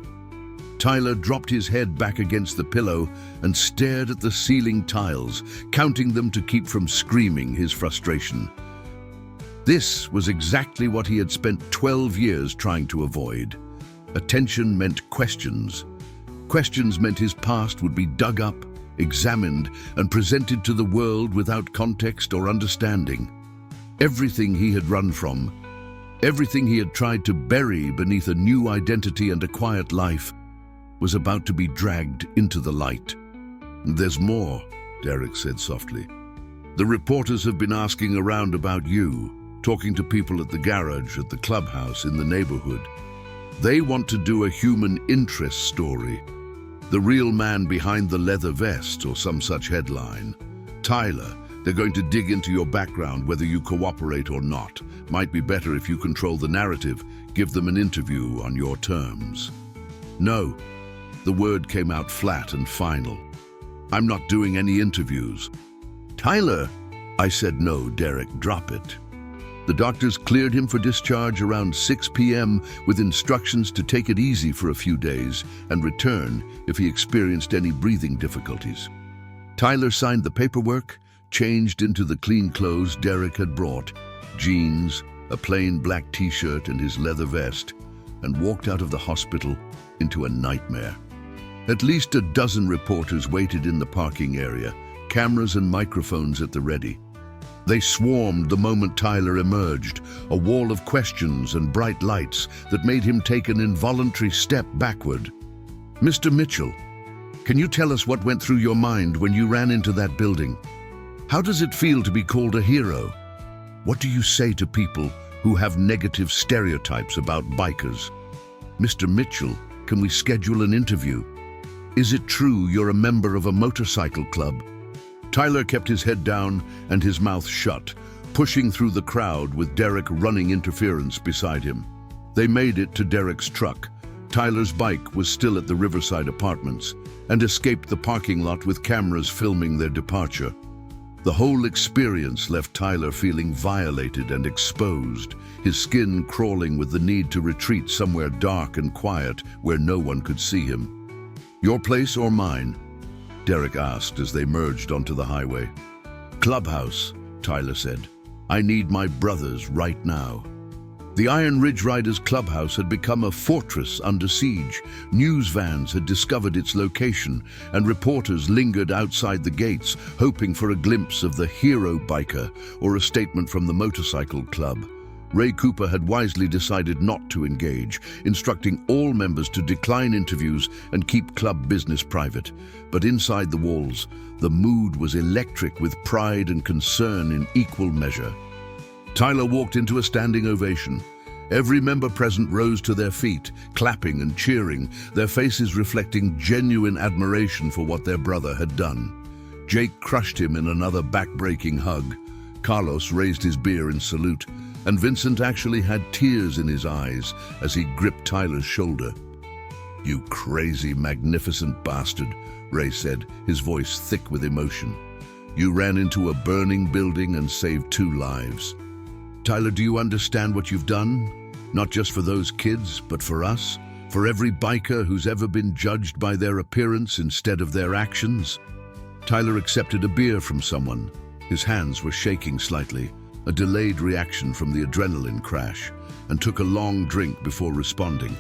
Tyler dropped his head back against the pillow and stared at the ceiling tiles, counting them to keep from screaming his frustration. This was exactly what he had spent 12 years trying to avoid. Attention meant questions. Questions meant his past would be dug up, examined, and presented to the world without context or understanding. Everything he had run from, everything he had tried to bury beneath a new identity and a quiet life, was about to be dragged into the light. "There's more," Derek said softly. "The reporters have been asking around about you, talking to people at the garage, at the clubhouse, in the neighborhood. They want to do a human interest story. The real man behind the leather vest, or some such headline. Tyler, they're going to dig into your background, whether you cooperate or not. Might be better if you control the narrative, give them an interview on your terms." "No." The word came out flat and final. "I'm not doing any interviews." "Tyler!" I said, "No, Derek, drop it." The doctors cleared him for discharge around 6 p.m. with instructions to take it easy for a few days and return if he experienced any breathing difficulties. Tyler signed the paperwork, changed into the clean clothes Derek had brought, jeans, a plain black t-shirt and his leather vest, and walked out of the hospital into a nightmare. At least a dozen reporters waited in the parking area, cameras and microphones at the ready. They swarmed the moment Tyler emerged, a wall of questions and bright lights that made him take an involuntary step backward. "Mr. Mitchell, can you tell us what went through your mind when you ran into that building? How does it feel to be called a hero? What do you say to people who have negative stereotypes about bikers? Mr. Mitchell, can we schedule an interview? Is it true you're a member of a motorcycle club?" Tyler kept his head down and his mouth shut, pushing through the crowd with Derek running interference beside him. They made it to Derek's truck. Tyler's bike was still at the Riverside Apartments and escaped the parking lot with cameras filming their departure. The whole experience left Tyler feeling violated and exposed, his skin crawling with the need to retreat somewhere dark and quiet where no one could see him. "Your place or mine?" Derek asked as they merged onto the highway. "Clubhouse," Tyler said. "I need my brothers right now." The Iron Ridge Riders Clubhouse had become a fortress under siege. News vans had discovered its location, and reporters lingered outside the gates, hoping for a glimpse of the hero biker or a statement from the motorcycle club. Ray Cooper had wisely decided not to engage, instructing all members to decline interviews and keep club business private. But inside the walls, the mood was electric with pride and concern in equal measure. Tyler walked into a standing ovation. Every member present rose to their feet, clapping and cheering, their faces reflecting genuine admiration for what their brother had done. Jake crushed him in another back-breaking hug. Carlos raised his beer in salute, and Vincent actually had tears in his eyes as he gripped Tyler's shoulder. "You crazy, magnificent bastard," Ray said, his voice thick with emotion. "You ran into a burning building and saved 2 lives. Tyler, do you understand what you've done? Not just for those kids, but for us? For every biker who's ever been judged by their appearance instead of their actions?" Tyler accepted a beer from someone. His hands were shaking slightly, a delayed reaction from the adrenaline crash, and took a long drink before responding.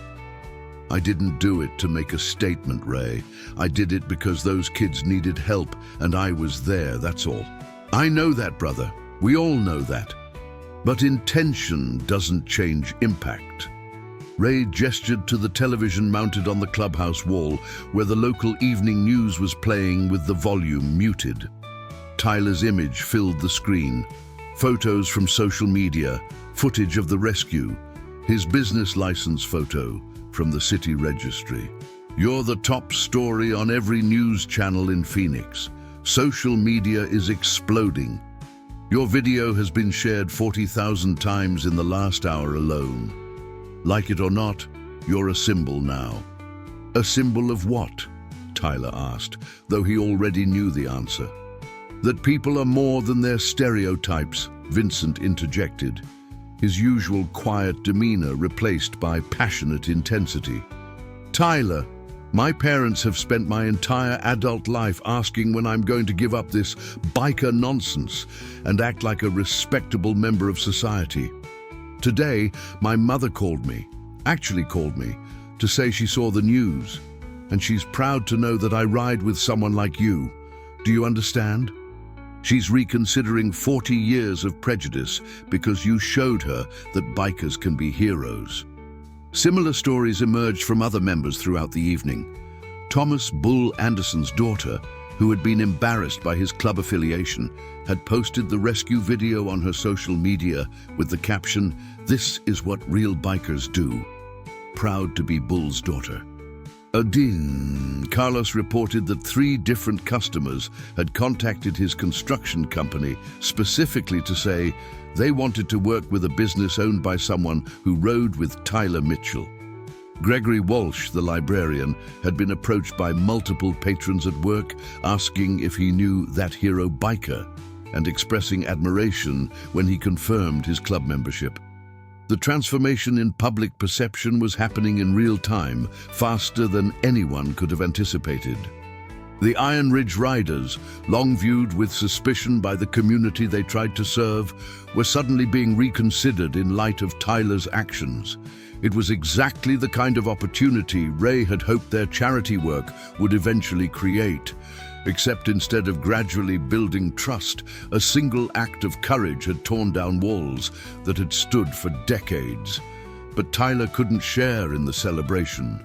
"I didn't do it to make a statement, Ray. I did it because those kids needed help, and I was there, that's all." "I know that, brother. We all know that. But intention doesn't change impact." Ray gestured to the television mounted on the clubhouse wall, where the local evening news was playing with the volume muted. Tyler's image filled the screen. Photos from social media, footage of the rescue, his business license photo from the city registry. "You're the top story on every news channel in Phoenix. Social media is exploding. Your video has been shared 40,000 times in the last hour alone. Like it or not, you're a symbol now." "A symbol of what?" Tyler asked, though he already knew the answer. That people are more than their stereotypes, Vincent interjected, his usual quiet demeanor replaced by passionate intensity. Tyler, my parents have spent my entire adult life asking when I'm going to give up this biker nonsense and act like a respectable member of society. Today, my mother called me, to say she saw the news, and she's proud to know that I ride with someone like you. Do you understand? She's reconsidering 40 years of prejudice because you showed her that bikers can be heroes. Similar stories emerged from other members throughout the evening. Thomas Bull Anderson's daughter, who had been embarrassed by his club affiliation, had posted the rescue video on her social media with the caption, "This is what real bikers do." Proud to be Bull's daughter. Carlos reported that 3 different customers had contacted his construction company specifically to say they wanted to work with a business owned by someone who rode with Tyler Mitchell. Gregory Walsh, the librarian, had been approached by multiple patrons at work asking if he knew that hero biker and expressing admiration when he confirmed his club membership. The transformation in public perception was happening in real time, faster than anyone could have anticipated. The Iron Ridge Riders, long viewed with suspicion by the community they tried to serve, were suddenly being reconsidered in light of Tyler's actions. It was exactly the kind of opportunity Ray had hoped their charity work would eventually create. Except instead of gradually building trust, a single act of courage had torn down walls that had stood for decades. But Tyler couldn't share in the celebration.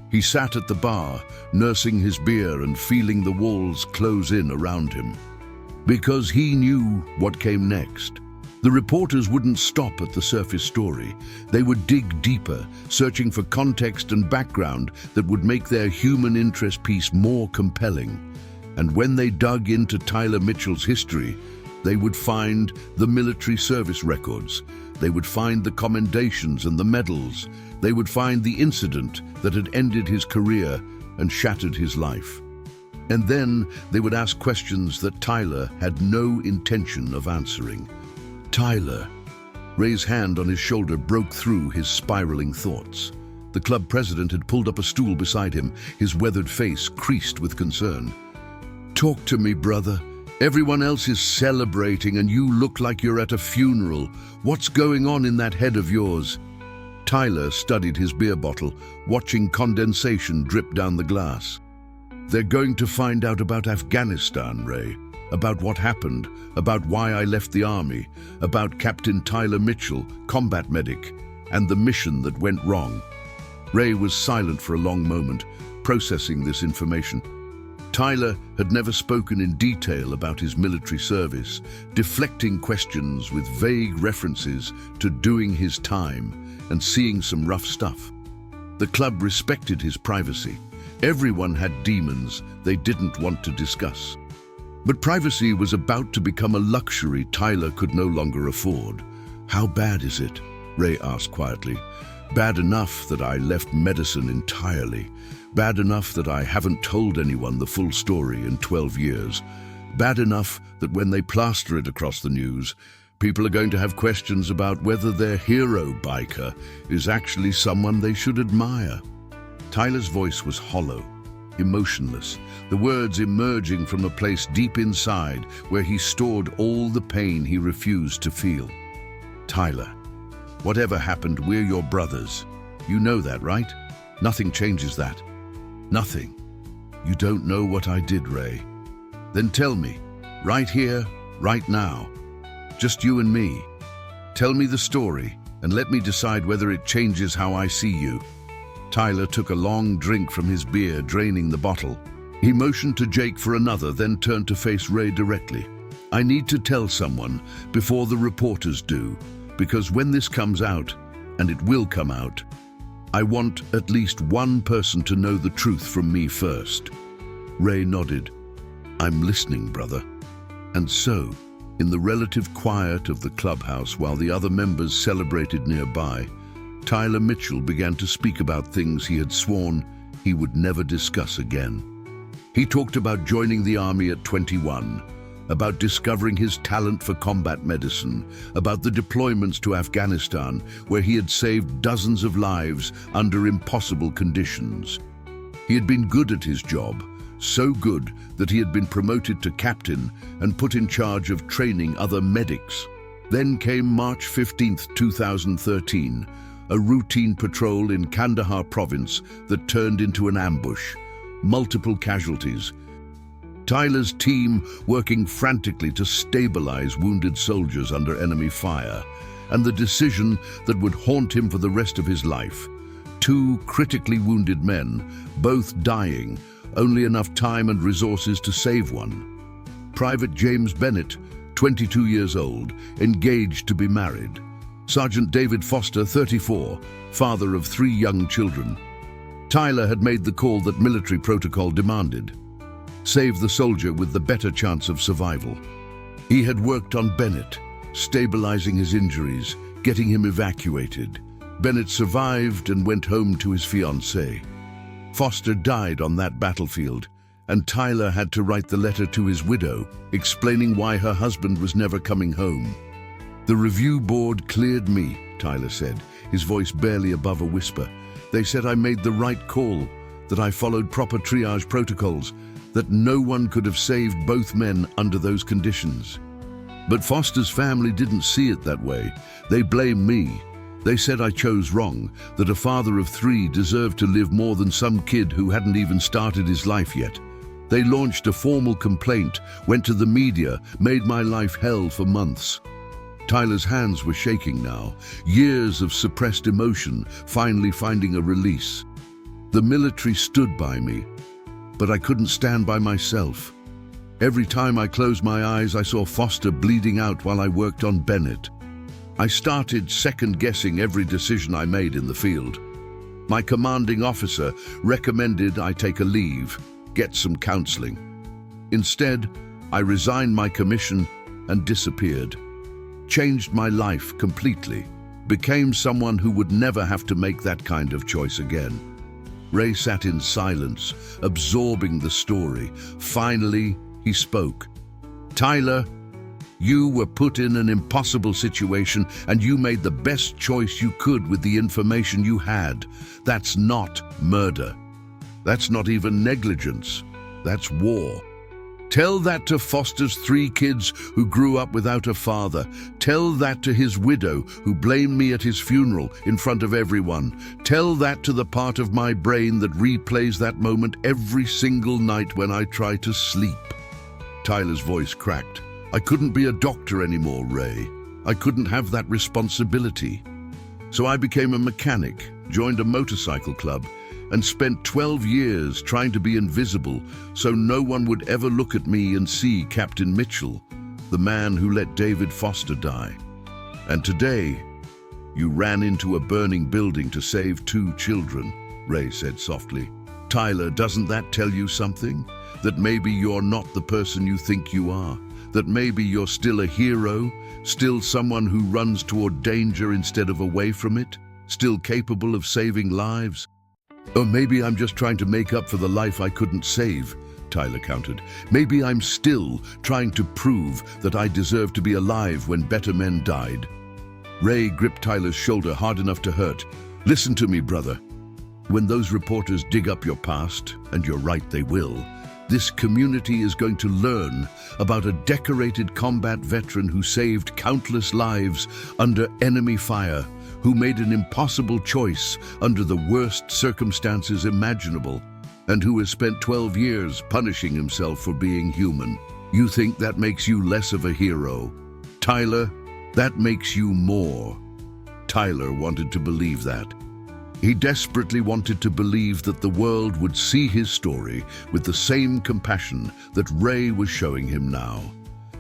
He sat at the bar, nursing his beer and feeling the walls close in around him. Because he knew what came next. The reporters wouldn't stop at the surface story. They would dig deeper, searching for context and background that would make their human interest piece more compelling. And when they dug into Tyler Mitchell's history, they would find the military service records. They would find the commendations and the medals. They would find the incident that had ended his career and shattered his life. And then they would ask questions that Tyler had no intention of answering. Tyler. Ray's hand on his shoulder broke through his spiraling thoughts. The club president had pulled up a stool beside him, his weathered face creased with concern. Talk to me, brother. Everyone else is celebrating and you look like you're at a funeral. What's going on in that head of yours? Tyler studied his beer bottle, watching condensation drip down the glass. They're going to find out about Afghanistan, Ray. About what happened, about why I left the army, about Captain Tyler Mitchell, combat medic, and the mission that went wrong. Ray was silent for a long moment, processing this information. Tyler had never spoken in detail about his military service, deflecting questions with vague references to doing his time and seeing some rough stuff. The club respected his privacy. Everyone had demons they didn't want to discuss. But privacy was about to become a luxury Tyler could no longer afford. How bad is it? Ray asked quietly. Bad enough that I left medicine entirely. Bad enough that I haven't told anyone the full story in 12 years. Bad enough that when they plaster it across the news, people are going to have questions about whether their hero biker is actually someone they should admire. Tyler's voice was hollow, emotionless, the words emerging from a place deep inside where he stored all the pain he refused to feel. Tyler, whatever happened, we're your brothers. You know that, right? Nothing changes that. Nothing. You don't know what I did, Ray. Then tell me, right here, right now. Just you and me. Tell me the story and let me decide whether it changes how I see you. Tyler took a long drink from his beer, draining the bottle. He motioned to Jake for another, then turned to face Ray directly. I need to tell someone before the reporters do, because when this comes out, and it will come out, I want at least one person to know the truth from me first. Ray nodded. I'm listening, brother. And so, in the relative quiet of the clubhouse while the other members celebrated nearby, Tyler Mitchell began to speak about things he had sworn he would never discuss again. He talked about joining the army at 21, about discovering his talent for combat medicine, about the deployments to Afghanistan, where he had saved dozens of lives under impossible conditions. He had been good at his job, so good that he had been promoted to captain and put in charge of training other medics. Then came March 15th, 2013, a routine patrol in Kandahar province that turned into an ambush. Multiple casualties. Tyler's team working frantically to stabilize wounded soldiers under enemy fire, and the decision that would haunt him for the rest of his life. 2 critically wounded men, both dying, only enough time and resources to save one. Private James Bennett, 22 years old, engaged to be married. Sergeant David Foster, 34, father of 3 young children. Tyler had made the call that military protocol demanded. Save the soldier with the better chance of survival. He had worked on Bennett, stabilizing his injuries, getting him evacuated. Bennett survived and went home to his fiancée. Foster died on that battlefield, and Tyler had to write the letter to his widow, explaining why her husband was never coming home. "The review board cleared me," Tyler said, his voice barely above a whisper. "They said I made the right call, that I followed proper triage protocols, that no one could have saved both men under those conditions." But Foster's family didn't see it that way. They blamed me. They said I chose wrong, that a father of 3 deserved to live more than some kid who hadn't even started his life yet. They launched a formal complaint, went to the media, made my life hell for months. Tyler's hands were shaking now, years of suppressed emotion finally finding a release. The military stood by me, but I couldn't stand by myself. Every time I closed my eyes, I saw Foster bleeding out while I worked on Bennett. I started second-guessing every decision I made in the field. My commanding officer recommended I take a leave, get some counseling. Instead, I resigned my commission and disappeared. Changed my life completely, became someone who would never have to make that kind of choice again. Ray sat in silence, absorbing the story. Finally, he spoke. "Tyler, you were put in an impossible situation and you made the best choice you could with the information you had. That's not murder. That's not even negligence. That's war. Tell that to Foster's 3 kids who grew up without a father. Tell that to his widow who blamed me at his funeral in front of everyone. Tell that to the part of my brain that replays that moment every single night when I try to sleep." Tyler's voice cracked. "I couldn't be a doctor anymore, Ray. I couldn't have that responsibility. So I became a mechanic, joined a motorcycle club, and spent 12 years trying to be invisible so no one would ever look at me and see Captain Mitchell, the man who let David Foster die. And today, you ran into a burning building to save 2 children," Ray said softly. "Tyler, doesn't that tell you something? That maybe you're not the person you think you are? That maybe you're still a hero, still someone who runs toward danger instead of away from it, still capable of saving lives?" "Or maybe I'm just trying to make up for the life I couldn't save," Tyler countered. "Maybe I'm still trying to prove that I deserve to be alive when better men died." Ray gripped Tyler's shoulder hard enough to hurt. "Listen to me, brother. When those reporters dig up your past, and you're right, they will, this community is going to learn about a decorated combat veteran who saved countless lives under enemy fire, who made an impossible choice under the worst circumstances imaginable, and who has spent 12 years punishing himself for being human. You think that makes you less of a hero? Tyler, that makes you more." Tyler wanted to believe that. He desperately wanted to believe that the world would see his story with the same compassion that Ray was showing him now.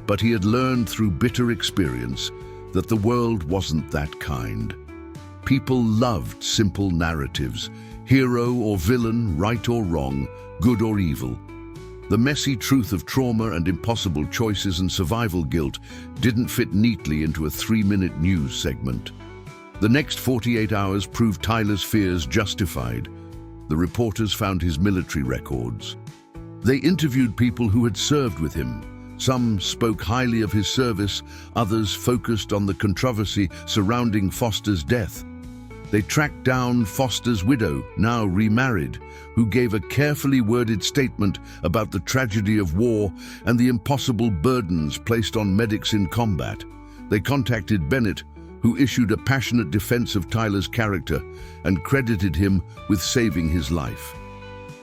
But he had learned through bitter experience that the world wasn't that kind. People loved simple narratives, hero or villain, right or wrong, good or evil. The messy truth of trauma and impossible choices and survival guilt didn't fit neatly into a 3-minute news segment. The next 48 hours proved Tyler's fears justified. The reporters found his military records. They interviewed people who had served with him, Some spoke highly of his service, others focused on the controversy surrounding Foster's death. They tracked down Foster's widow, now remarried, who gave a carefully worded statement about the tragedy of war and the impossible burdens placed on medics in combat. They contacted Bennett, who issued a passionate defense of Tyler's character and credited him with saving his life.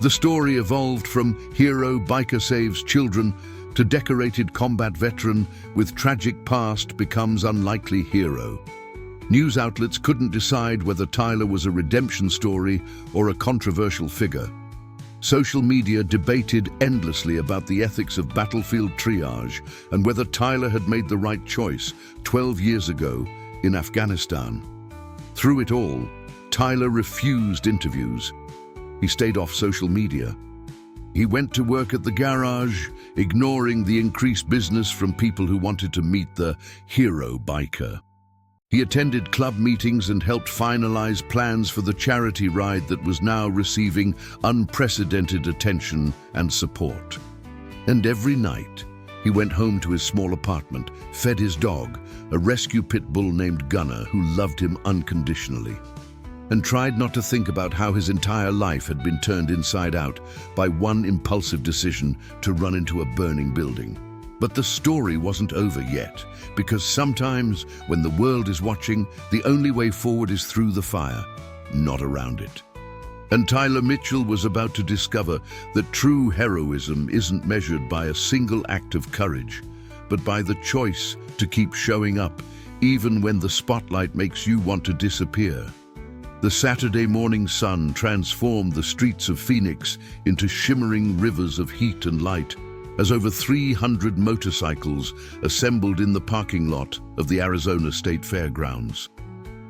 The story evolved from hero biker saves children to decorated combat veteran with tragic past becomes unlikely hero. News outlets couldn't decide whether Tyler was a redemption story or a controversial figure. Social media debated endlessly about the ethics of battlefield triage and whether Tyler had made the right choice 12 years ago in Afghanistan. Through it all, Tyler refused interviews. He stayed off social media. He went to work at the garage, ignoring the increased business from people who wanted to meet the hero biker. He attended club meetings and helped finalize plans for the charity ride that was now receiving unprecedented attention and support. And every night, he went home to his small apartment, fed his dog, a rescue pit bull named Gunner who loved him unconditionally, and tried not to think about how his entire life had been turned inside out by one impulsive decision to run into a burning building. But the story wasn't over yet, because sometimes, when the world is watching, the only way forward is through the fire, not around it. And Tyler Mitchell was about to discover that true heroism isn't measured by a single act of courage, but by the choice to keep showing up, even when the spotlight makes you want to disappear. The Saturday morning sun transformed the streets of Phoenix into shimmering rivers of heat and light, as over 300 motorcycles assembled in the parking lot of the Arizona State Fairgrounds.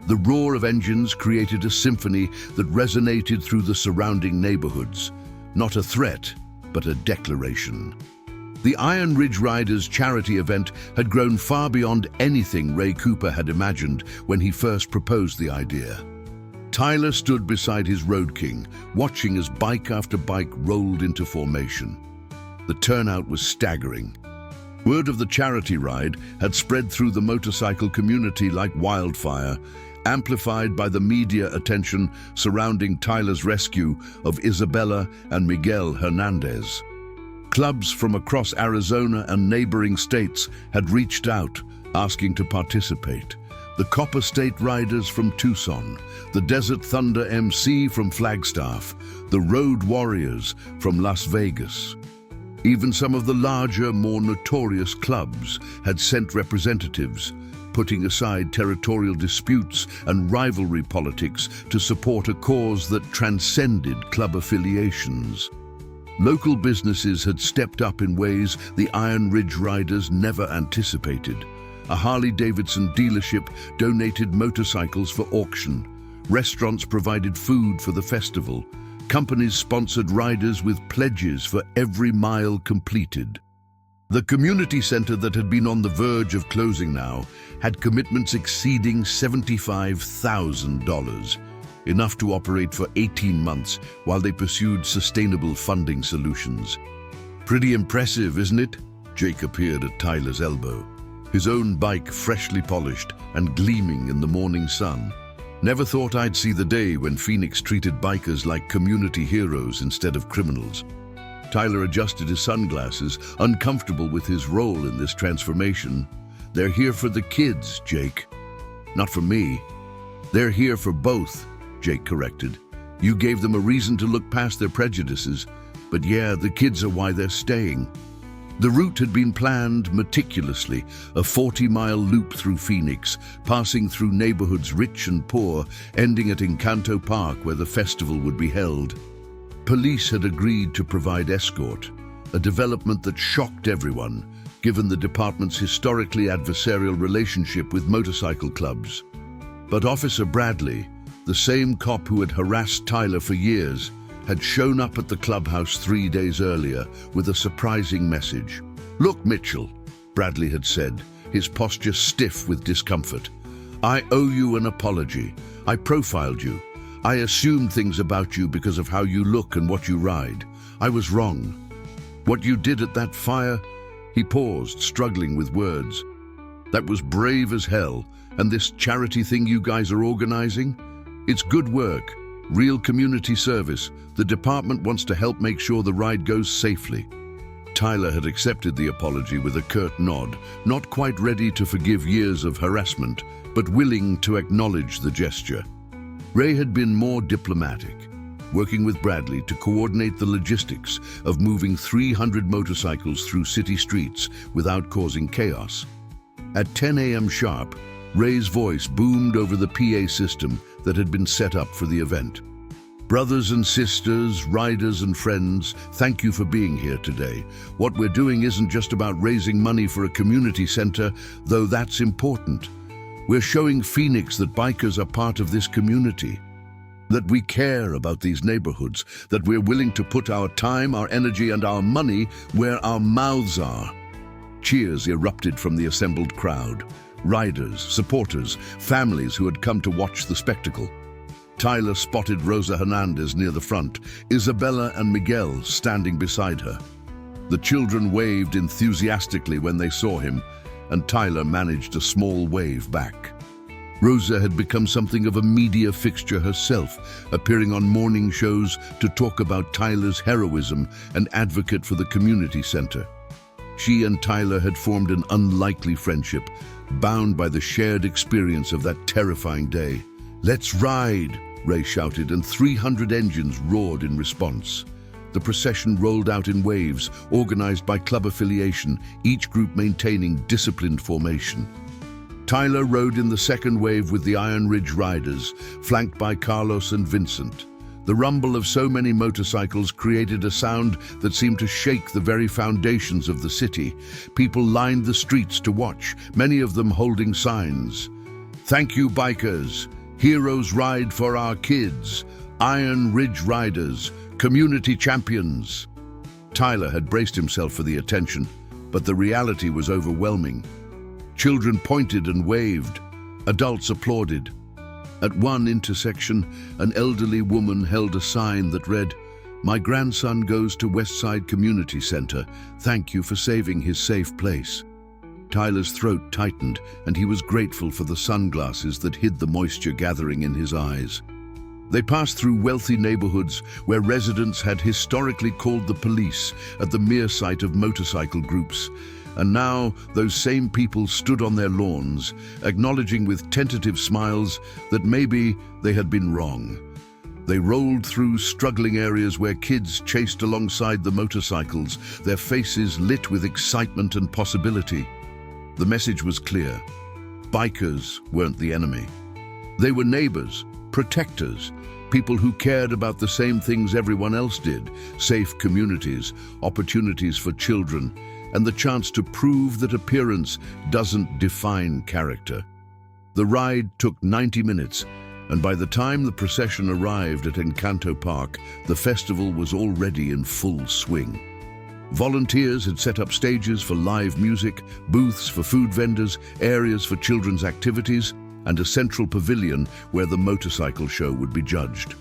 The roar of engines created a symphony that resonated through the surrounding neighborhoods, not a threat, but a declaration. The Iron Ridge Riders charity event had grown far beyond anything Ray Cooper had imagined when he first proposed the idea. Tyler stood beside his Road King, watching as bike after bike rolled into formation. The turnout was staggering. Word of the charity ride had spread through the motorcycle community like wildfire, amplified by the media attention surrounding Tyler's rescue of Isabella and Miguel Hernandez. Clubs from across Arizona and neighboring states had reached out, asking to participate. The Copper State Riders from Tucson, the Desert Thunder MC from Flagstaff, the Road Warriors from Las Vegas. Even some of the larger, more notorious clubs had sent representatives, putting aside territorial disputes and rivalry politics to support a cause that transcended club affiliations. Local businesses had stepped up in ways the Iron Ridge Riders never anticipated. A Harley-Davidson dealership donated motorcycles for auction. Restaurants provided food for the festival. Companies sponsored riders with pledges for every mile completed. The community center that had been on the verge of closing now had commitments exceeding $75,000, enough to operate for 18 months while they pursued sustainable funding solutions. Pretty impressive, isn't it? Jake appeared at Tyler's elbow, his own bike freshly polished and gleaming in the morning sun. Never thought I'd see the day when Phoenix treated bikers like community heroes instead of criminals. Tyler adjusted his sunglasses, uncomfortable with his role in this transformation. They're here for the kids, Jake. Not for me. They're here for both, Jake corrected. You gave them a reason to look past their prejudices, but yeah, the kids are why they're staying. The route had been planned meticulously, a 40-mile loop through Phoenix, passing through neighborhoods rich and poor, ending at Encanto Park where the festival would be held. Police had agreed to provide escort, a development that shocked everyone, given the department's historically adversarial relationship with motorcycle clubs. But Officer Bradley, the same cop who had harassed Tyler for years, had shown up at the clubhouse 3 days earlier with a surprising message. "Look, Mitchell," Bradley had said, his posture stiff with discomfort. "I owe you an apology. I profiled you. I assumed things about you because of how you look and what you ride. I was wrong. What you did at that fire, He paused, struggling with words. "That was brave as hell. And this charity thing you guys are organizing? It's good work, real community service. The department wants to help make sure the ride goes safely." Tyler had accepted the apology with a curt nod, not quite ready to forgive years of harassment, but willing to acknowledge the gesture. Ray had been more diplomatic, working with Bradley to coordinate the logistics of moving 300 motorcycles through city streets without causing chaos. At 10 a.m. sharp, Ray's voice boomed over the PA system that had been set up for the event. "Brothers and sisters, riders and friends, thank you for being here today. What we're doing isn't just about raising money for a community center, though that's important. We're showing Phoenix that bikers are part of this community, that we care about these neighborhoods, that we're willing to put our time, our energy, and our money where our mouths are." Cheers erupted from the assembled crowd. Riders, supporters, families who had come to watch the spectacle. Tyler spotted Rosa Hernandez near the front, Isabella and Miguel standing beside her. The children waved enthusiastically when they saw him, and Tyler managed a small wave back. Rosa had become something of a media fixture herself, appearing on morning shows to talk about Tyler's heroism and advocate for the community center. She and Tyler had formed an unlikely friendship, bound by the shared experience of that terrifying day. "Let's ride!" Ray shouted, and 300 engines roared in response. The procession rolled out in waves, organized by club affiliation, each group maintaining disciplined formation. Tyler rode in the second wave with the Iron Ridge Riders, flanked by Carlos and Vincent. The rumble of so many motorcycles created a sound that seemed to shake the very foundations of the city. People lined the streets to watch, many of them holding signs. "Thank you, bikers. Heroes ride for our kids. Iron Ridge Riders, community champions." Tyler had braced himself for the attention, but the reality was overwhelming. Children pointed and waved. Adults applauded. At one intersection, an elderly woman held a sign that read, "My grandson goes to Westside Community Center. Thank you for saving his safe place." Tyler's throat tightened, and he was grateful for the sunglasses that hid the moisture gathering in his eyes. They passed through wealthy neighborhoods where residents had historically called the police at the mere sight of motorcycle groups. And now those same people stood on their lawns, acknowledging with tentative smiles that maybe they had been wrong. They rolled through struggling areas where kids chased alongside the motorcycles, their faces lit with excitement and possibility. The message was clear. Bikers weren't the enemy. They were neighbors, protectors, people who cared about the same things everyone else did: safe communities, opportunities for children, and the chance to prove that appearance doesn't define character. The ride took 90 minutes, and by the time the procession arrived at Encanto Park, the festival was already in full swing. Volunteers had set up stages for live music, booths for food vendors, areas for children's activities, and a central pavilion where the motorcycle show would be judged.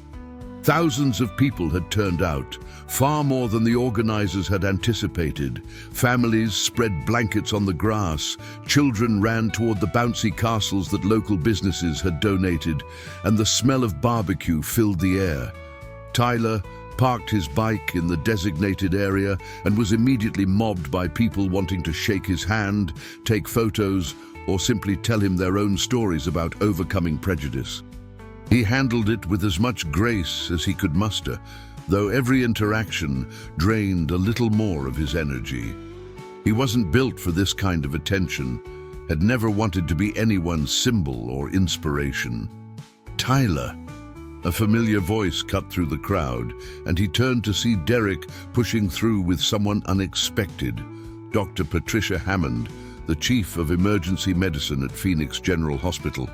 Thousands of people had turned out, far more than the organizers had anticipated. Families spread blankets on the grass, children ran toward the bouncy castles that local businesses had donated, and the smell of barbecue filled the air. Tyler parked his bike in the designated area and was immediately mobbed by people wanting to shake his hand, take photos, or simply tell him their own stories about overcoming prejudice. He handled it with as much grace as he could muster, though every interaction drained a little more of his energy. He wasn't built for this kind of attention, had never wanted to be anyone's symbol or inspiration. "Tyler!" A familiar voice cut through the crowd, and he turned to see Derek pushing through with someone unexpected, Dr. Patricia Hammond, the Chief of Emergency Medicine at Phoenix General Hospital.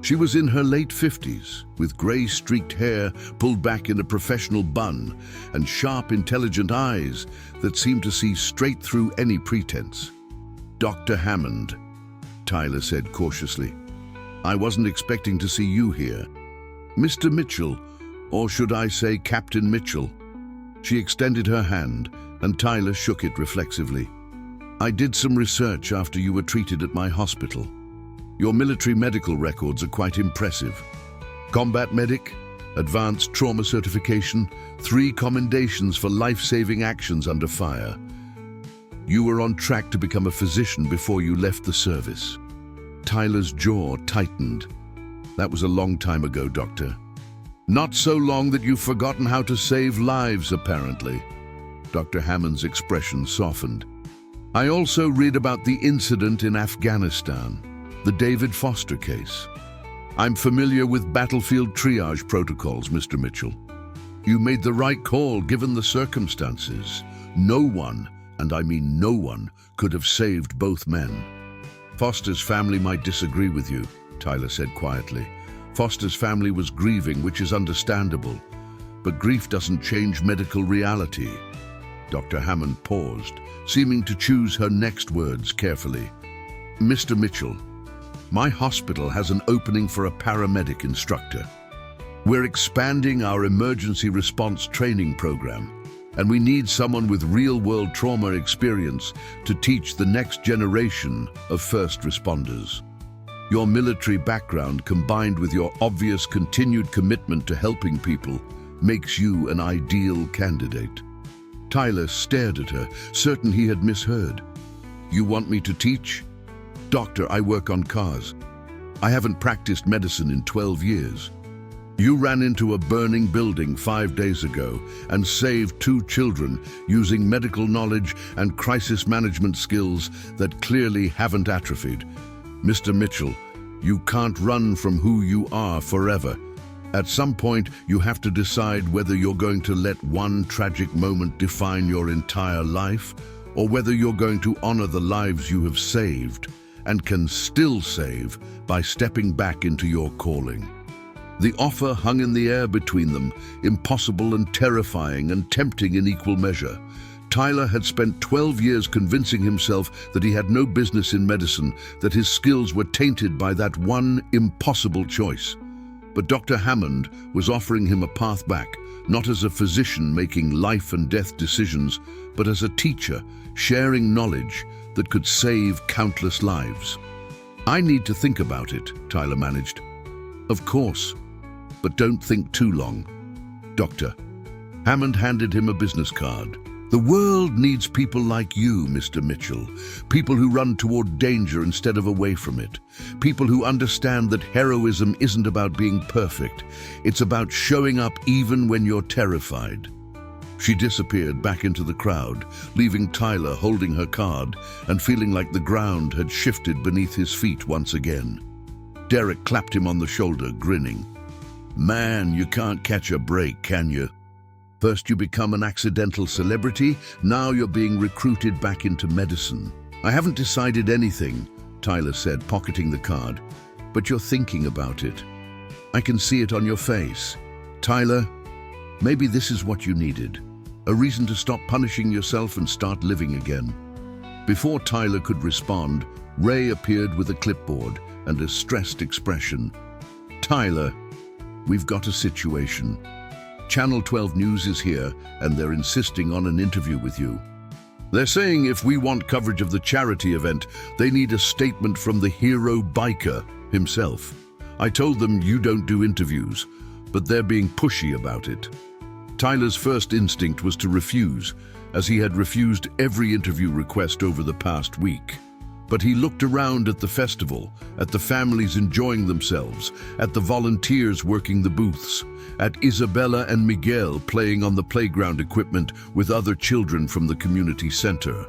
She was in her late 50s, with grey-streaked hair pulled back in a professional bun, and sharp, intelligent eyes that seemed to see straight through any pretense. "Dr. Hammond," Tyler said cautiously, "I wasn't expecting to see you here. Mr. Mitchell, or should I say Captain Mitchell?" She extended her hand, and Tyler shook it reflexively. I did some research after you were treated at my hospital. Your military medical records are quite impressive. Combat medic, advanced trauma certification, 3 commendations for life-saving actions under fire. You were on track to become a physician before you left the service. Tyler's jaw tightened. That was a long time ago, Doctor. Not so long that you've forgotten how to save lives, apparently. Dr. Hammond's expression softened. I also read about the incident in Afghanistan, the David Foster case. I'm familiar with battlefield triage protocols, Mr. Mitchell. You made the right call given the circumstances. No one, and I mean no one, could have saved both men. Foster's family might disagree with you, Tyler said quietly. Foster's family was grieving, which is understandable. But grief doesn't change medical reality. Dr. Hammond paused, seeming to choose her next words carefully. Mr. Mitchell, my hospital has an opening for a paramedic instructor. We're expanding our emergency response training program, and we need someone with real-world trauma experience to teach the next generation of first responders. Your military background, combined with your obvious continued commitment to helping people, makes you an ideal candidate. Tyler stared at her, certain he had misheard. You want me to teach? Doctor, I work on cars. I haven't practiced medicine in 12 years. You ran into a burning building 5 days ago and saved 2 children using medical knowledge and crisis management skills that clearly haven't atrophied. Mr. Mitchell, you can't run from who you are forever. At some point, you have to decide whether you're going to let one tragic moment define your entire life, or whether you're going to honor the lives you have saved and can still save by stepping back into your calling. The offer hung in the air between them, impossible and terrifying and tempting in equal measure. Tyler had spent 12 years convincing himself that he had no business in medicine, that his skills were tainted by that one impossible choice. But Dr. Hammond was offering him a path back, not as a physician making life and death decisions, but as a teacher sharing knowledge that could save countless lives. I need to think about it, Tyler managed. Of course, but don't think too long. Doctor. Hammond handed him a business card. The world needs people like you, Mr. Mitchell. People who run toward danger instead of away from it. People who understand that heroism isn't about being perfect. It's about showing up even when you're terrified. She disappeared back into the crowd, leaving Tyler holding her card and feeling like the ground had shifted beneath his feet once again. Derek clapped him on the shoulder, grinning. Man, you can't catch a break, can you? First you become an accidental celebrity, now you're being recruited back into medicine. I haven't decided anything, Tyler said, pocketing the card, but you're thinking about it. I can see it on your face. Tyler, maybe this is what you needed. A reason to stop punishing yourself and start living again. Before Tyler could respond, Ray appeared with a clipboard and a stressed expression. Tyler, we've got a situation. Channel 12 News is here, and they're insisting on an interview with you. They're saying if we want coverage of the charity event, they need a statement from the hero biker himself. I told them you don't do interviews, but they're being pushy about it. Tyler's first instinct was to refuse, as he had refused every interview request over the past week. But he looked around at the festival, at the families enjoying themselves, at the volunteers working the booths, at Isabella and Miguel playing on the playground equipment with other children from the community center.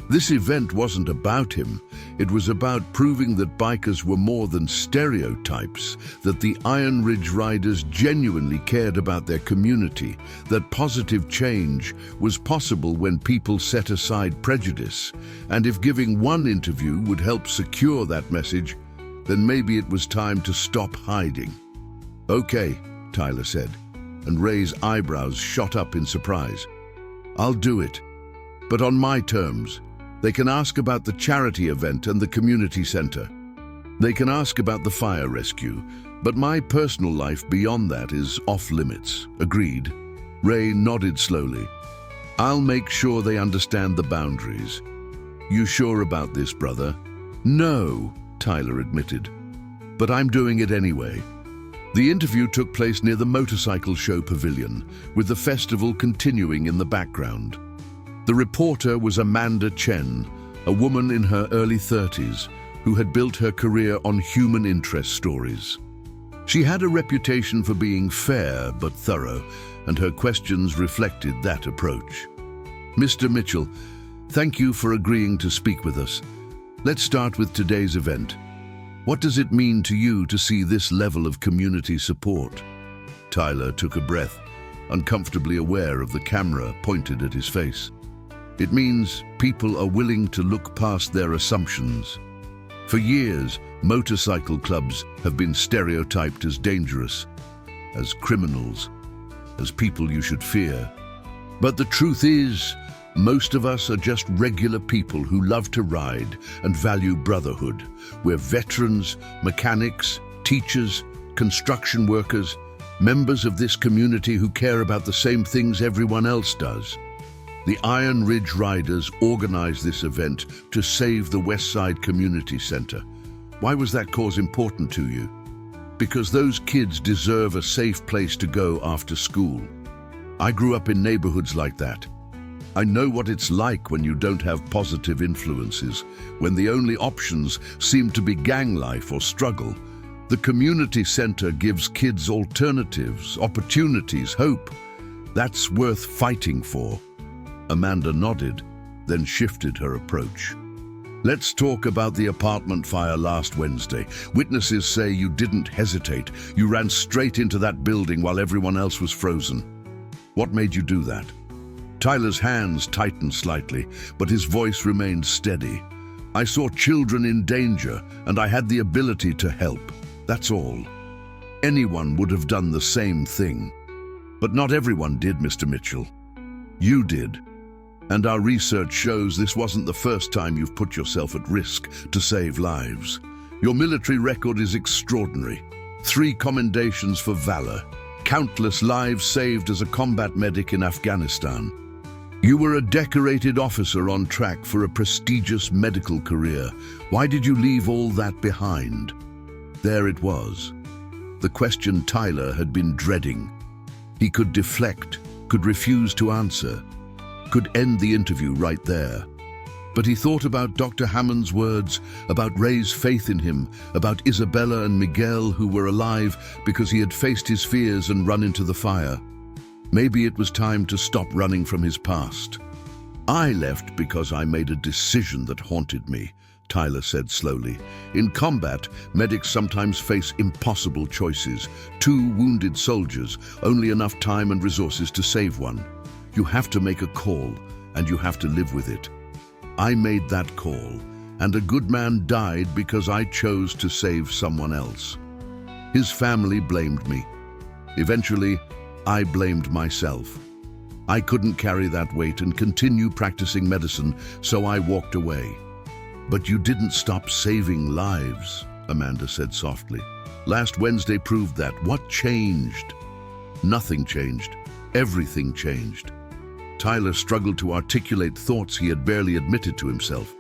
This event wasn't about him. It was about proving that bikers were more than stereotypes, that the Iron Ridge riders genuinely cared about their community, that positive change was possible when people set aside prejudice. And if giving one interview would help secure that message, then maybe it was time to stop hiding. Okay, Tyler said, and Ray's eyebrows shot up in surprise. I'll do it, but on my terms. They can ask about the charity event and the community center. They can ask about the fire rescue, but my personal life beyond that is off limits. Agreed. Ray nodded slowly. I'll make sure they understand the boundaries. You sure about this, brother? No, Tyler admitted. But I'm doing it anyway. The interview took place near the motorcycle show pavilion, with the festival continuing in the background. The reporter was Amanda Chen, a woman in her early 30s who had built her career on human interest stories. She had a reputation for being fair but thorough, and her questions reflected that approach. Mr. Mitchell, thank you for agreeing to speak with us. Let's start with today's event. What does it mean to you to see this level of community support? Tyler took a breath, uncomfortably aware of the camera pointed at his face. It means people are willing to look past their assumptions. For years, motorcycle clubs have been stereotyped as dangerous, as criminals, as people you should fear. But the truth is, most of us are just regular people who love to ride and value brotherhood. We're veterans, mechanics, teachers, construction workers, members of this community who care about the same things everyone else does. The Iron Ridge Riders organized this event to save the Westside Community Center. Why was that cause important to you? Because those kids deserve a safe place to go after school. I grew up in neighborhoods like that. I know what it's like when you don't have positive influences, when the only options seem to be gang life or struggle. The community center gives kids alternatives, opportunities, hope. That's worth fighting for. Amanda nodded, then shifted her approach. Let's talk about the apartment fire last Wednesday. Witnesses say you didn't hesitate. You ran straight into that building while everyone else was frozen. What made you do that? Tyler's hands tightened slightly, but his voice remained steady. I saw children in danger, and I had the ability to help. That's all. Anyone would have done the same thing. But not everyone did, Mr. Mitchell. You did. And our research shows this wasn't the first time you've put yourself at risk to save lives. Your military record is extraordinary. 3 commendations for valor. Countless lives saved as a combat medic in Afghanistan. You were a decorated officer on track for a prestigious medical career. Why did you leave all that behind? There it was. The question Tyler had been dreading. He could deflect, could refuse to answer, could end the interview right there. But he thought about Dr. Hammond's words, about Ray's faith in him, about Isabella and Miguel who were alive because he had faced his fears and run into the fire. Maybe it was time to stop running from his past. I left because I made a decision that haunted me, Tyler said slowly. In combat, medics sometimes face impossible choices. 2 wounded soldiers, only enough time and resources to save one. You have to make a call, and you have to live with it. I made that call, and a good man died because I chose to save someone else. His family blamed me. Eventually, I blamed myself. I couldn't carry that weight and continue practicing medicine, so I walked away. But you didn't stop saving lives, Amanda said softly. Last Wednesday proved that. What changed? Nothing changed. Everything changed. Tyler struggled to articulate thoughts he had barely admitted to himself.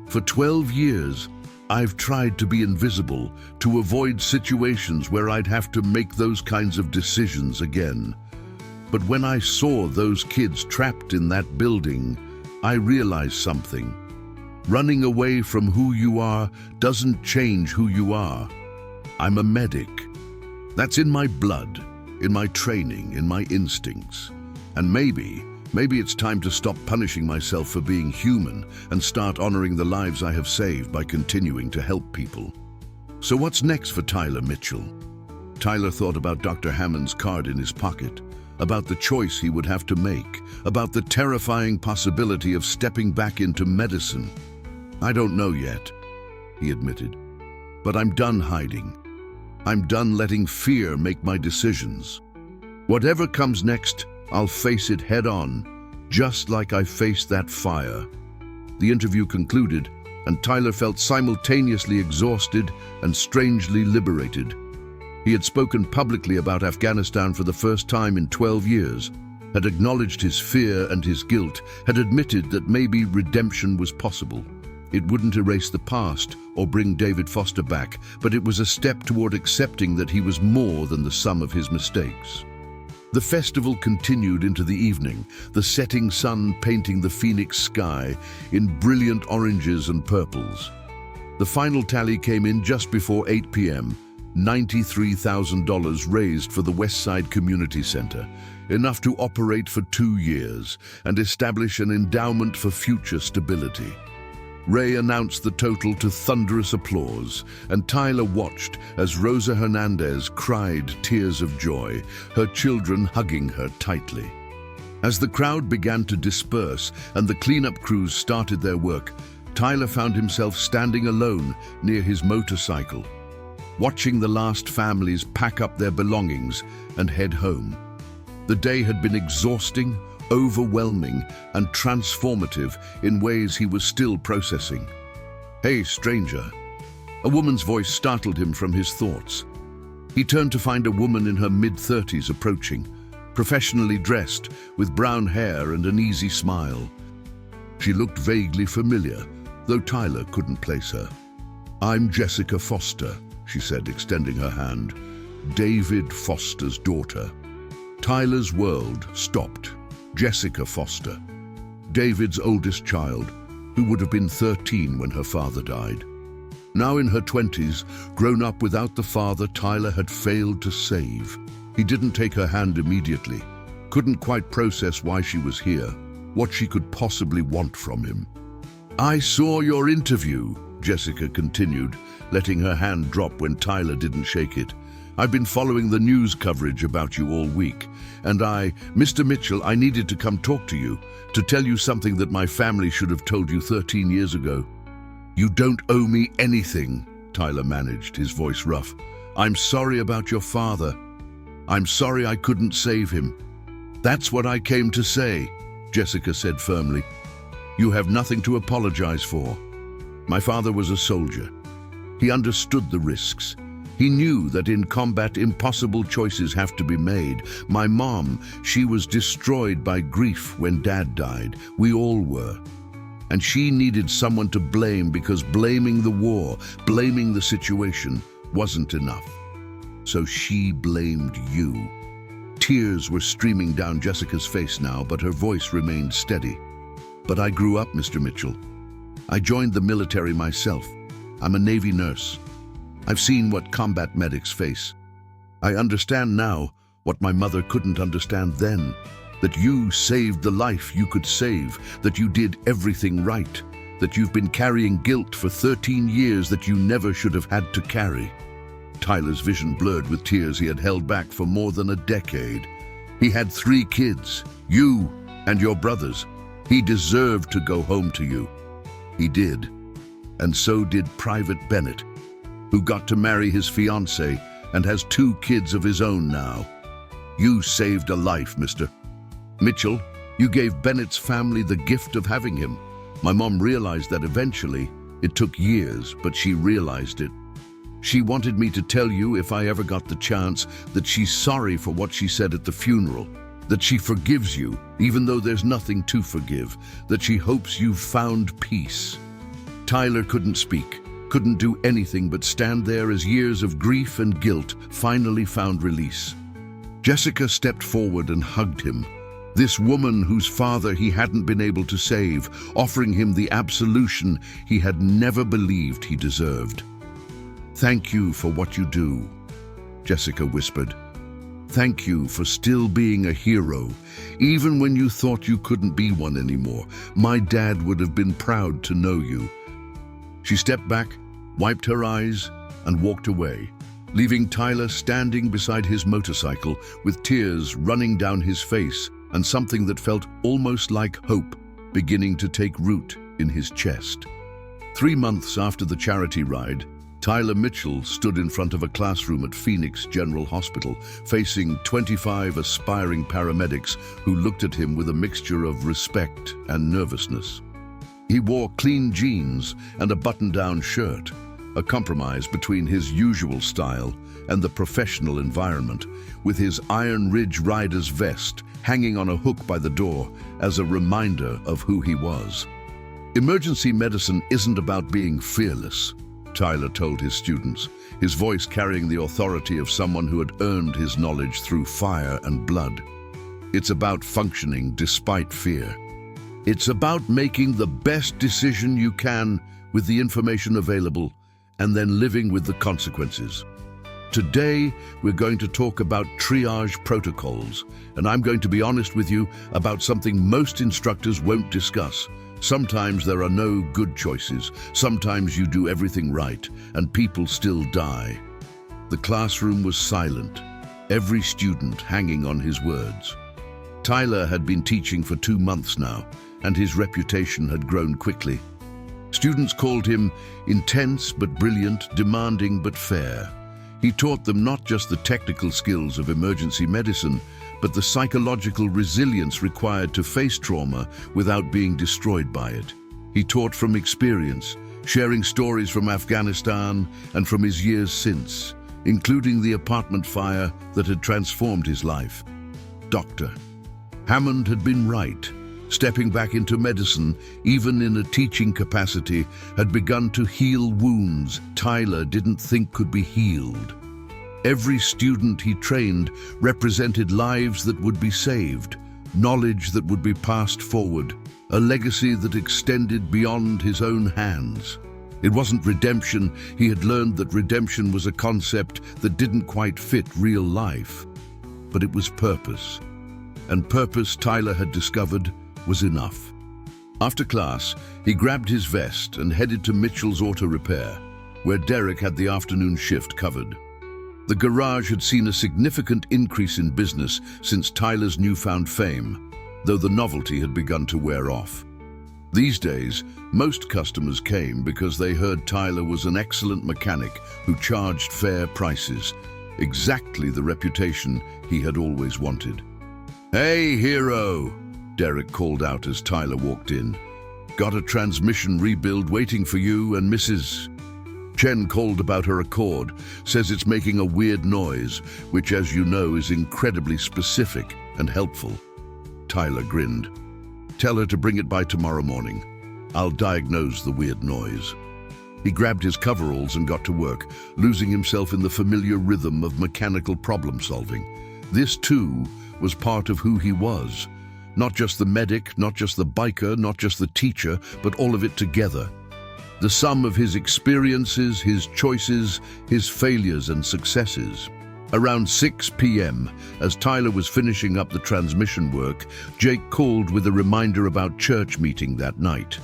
For 12 years, I've tried to be invisible, to avoid situations where I'd have to make those kinds of decisions again. But when I saw those kids trapped in that building, I realized something. Running away from who you are doesn't change who you are. I'm a medic. That's in my blood, in my training, in my instincts. And maybe it's time to stop punishing myself for being human and start honoring the lives I have saved by continuing to help people. So what's next for Tyler Mitchell? Tyler thought about Dr. Hammond's card in his pocket, about the choice he would have to make, about the terrifying possibility of stepping back into medicine. I don't know yet, he admitted, but I'm done hiding. I'm done letting fear make my decisions. Whatever comes next, I'll face it head on, just like I faced that fire. The interview concluded, and Tyler felt simultaneously exhausted and strangely liberated. He had spoken publicly about Afghanistan for the first time in 12 years, had acknowledged his fear and his guilt, had admitted that maybe redemption was possible. It wouldn't erase the past or bring David Foster back, but it was a step toward accepting that he was more than the sum of his mistakes. The festival continued into the evening, the setting sun painting the Phoenix sky in brilliant oranges and purples. The final tally came in just before 8 p.m., $93,000 raised for the Westside Community Center, enough to operate for 2 years and establish an endowment for future stability. Ray announced the total to thunderous applause, and Tyler watched as Rosa Hernandez cried tears of joy, her children hugging her tightly. As the crowd began to disperse and the cleanup crews started their work, Tyler found himself standing alone near his motorcycle, watching the last families pack up their belongings and head home. The day had been exhausting, overwhelming, and transformative in ways he was still processing. "Hey, stranger." A woman's voice startled him from his thoughts. He turned to find a woman in her mid-30s approaching, professionally dressed, with brown hair and an easy smile. She looked vaguely familiar, though Tyler couldn't place her. "I'm Jessica Foster," she said, extending her hand. "David Foster's daughter." Tyler's world stopped. Jessica Foster, David's oldest child, who would have been 13 when her father died. Now in her 20s, grown up without the father Tyler had failed to save. He didn't take her hand immediately, couldn't quite process why she was here, what she could possibly want from him. "I saw your interview," Jessica continued, letting her hand drop when Tyler didn't shake it. "I've been following the news coverage about you all week, and Mr. Mitchell, I needed to come talk to you, to tell you something that my family should have told you 13 years ago." "You don't owe me anything," Tyler managed, his voice rough. "I'm sorry about your father. I'm sorry I couldn't save him." "That's what I came to say," Jessica said firmly. "You have nothing to apologize for. My father was a soldier. He understood the risks. He knew that in combat impossible choices have to be made. My mom, she was destroyed by grief when Dad died. We all were. And she needed someone to blame because blaming the war, blaming the situation, wasn't enough. So she blamed you." Tears were streaming down Jessica's face now, but her voice remained steady. "But I grew up, Mr. Mitchell. I joined the military myself. I'm a Navy nurse. I've seen what combat medics face. I understand now what my mother couldn't understand then, that you saved the life you could save, that you did everything right, that you've been carrying guilt for 13 years that you never should have had to carry." Tyler's vision blurred with tears he had held back for more than a decade. He had 3 kids, you and your brothers. He deserved to go home to you. He did. And so did Private Bennett, who got to marry his fiancée and has 2 kids of his own now. You saved a life, Mr. Mitchell. You gave Bennett's family the gift of having him. My mom realized that eventually. It took years, but she realized it. She wanted me to tell you, if I ever got the chance, that she's sorry for what she said at the funeral, that she forgives you, even though there's nothing to forgive, that she hopes you've found peace." Tyler couldn't speak, couldn't do anything but stand there as years of grief and guilt finally found release. Jessica stepped forward and hugged him. This woman whose father he hadn't been able to save, offering him the absolution he had never believed he deserved. "Thank you for what you do," Jessica whispered. "Thank you for still being a hero, even when you thought you couldn't be one anymore. My dad would have been proud to know you." She stepped back, wiped her eyes, and walked away, leaving Tyler standing beside his motorcycle with tears running down his face and something that felt almost like hope beginning to take root in his chest. 3 months after the charity ride, Tyler Mitchell stood in front of a classroom at Phoenix General Hospital, facing 25 aspiring paramedics who looked at him with a mixture of respect and nervousness. He wore clean jeans and a button-down shirt, a compromise between his usual style and the professional environment, with his Iron Ridge rider's vest hanging on a hook by the door as a reminder of who he was. Emergency medicine isn't about being fearless, Tyler told his students, his voice carrying the authority of someone who had earned his knowledge through fire and blood. It's about functioning despite fear. It's about making the best decision you can with the information available and then living with the consequences. Today, we're going to talk about triage protocols, and I'm going to be honest with you about something most instructors won't discuss. Sometimes there are no good choices. Sometimes you do everything right, and people still die. The classroom was silent, every student hanging on his words. Tyler had been teaching for 2 months now, and his reputation had grown quickly. Students called him intense but brilliant, demanding but fair. He taught them not just the technical skills of emergency medicine, but the psychological resilience required to face trauma without being destroyed by it. He taught from experience, sharing stories from Afghanistan and from his years since, including the apartment fire that had transformed his life. Dr. Hammond had been right. Stepping back into medicine, even in a teaching capacity, had begun to heal wounds Tyler didn't think could be healed. Every student he trained represented lives that would be saved, knowledge that would be passed forward, a legacy that extended beyond his own hands. It wasn't redemption. He had learned that redemption was a concept that didn't quite fit real life. But it was purpose. And purpose, Tyler had discovered, was enough. After class, he grabbed his vest and headed to Mitchell's Auto Repair, where Derek had the afternoon shift covered. The garage had seen a significant increase in business since Tyler's newfound fame, though the novelty had begun to wear off. These days, most customers came because they heard Tyler was an excellent mechanic who charged fair prices, exactly the reputation he had always wanted. "Hey, hero!" Derek called out as Tyler walked in. "Got a transmission rebuild waiting for you and Mrs. Chen called about her Accord, says it's making a weird noise, which, as you know, is incredibly specific and helpful." Tyler grinned. "Tell her to bring it by tomorrow morning. I'll diagnose the weird noise." He grabbed his coveralls and got to work, losing himself in the familiar rhythm of mechanical problem solving. This, too, was part of who he was. Not just the medic, not just the biker, not just the teacher, but all of it together. The sum of his experiences, his choices, his failures and successes. Around 6 p.m., as Tyler was finishing up the transmission work, Jake called with a reminder about church meeting that night.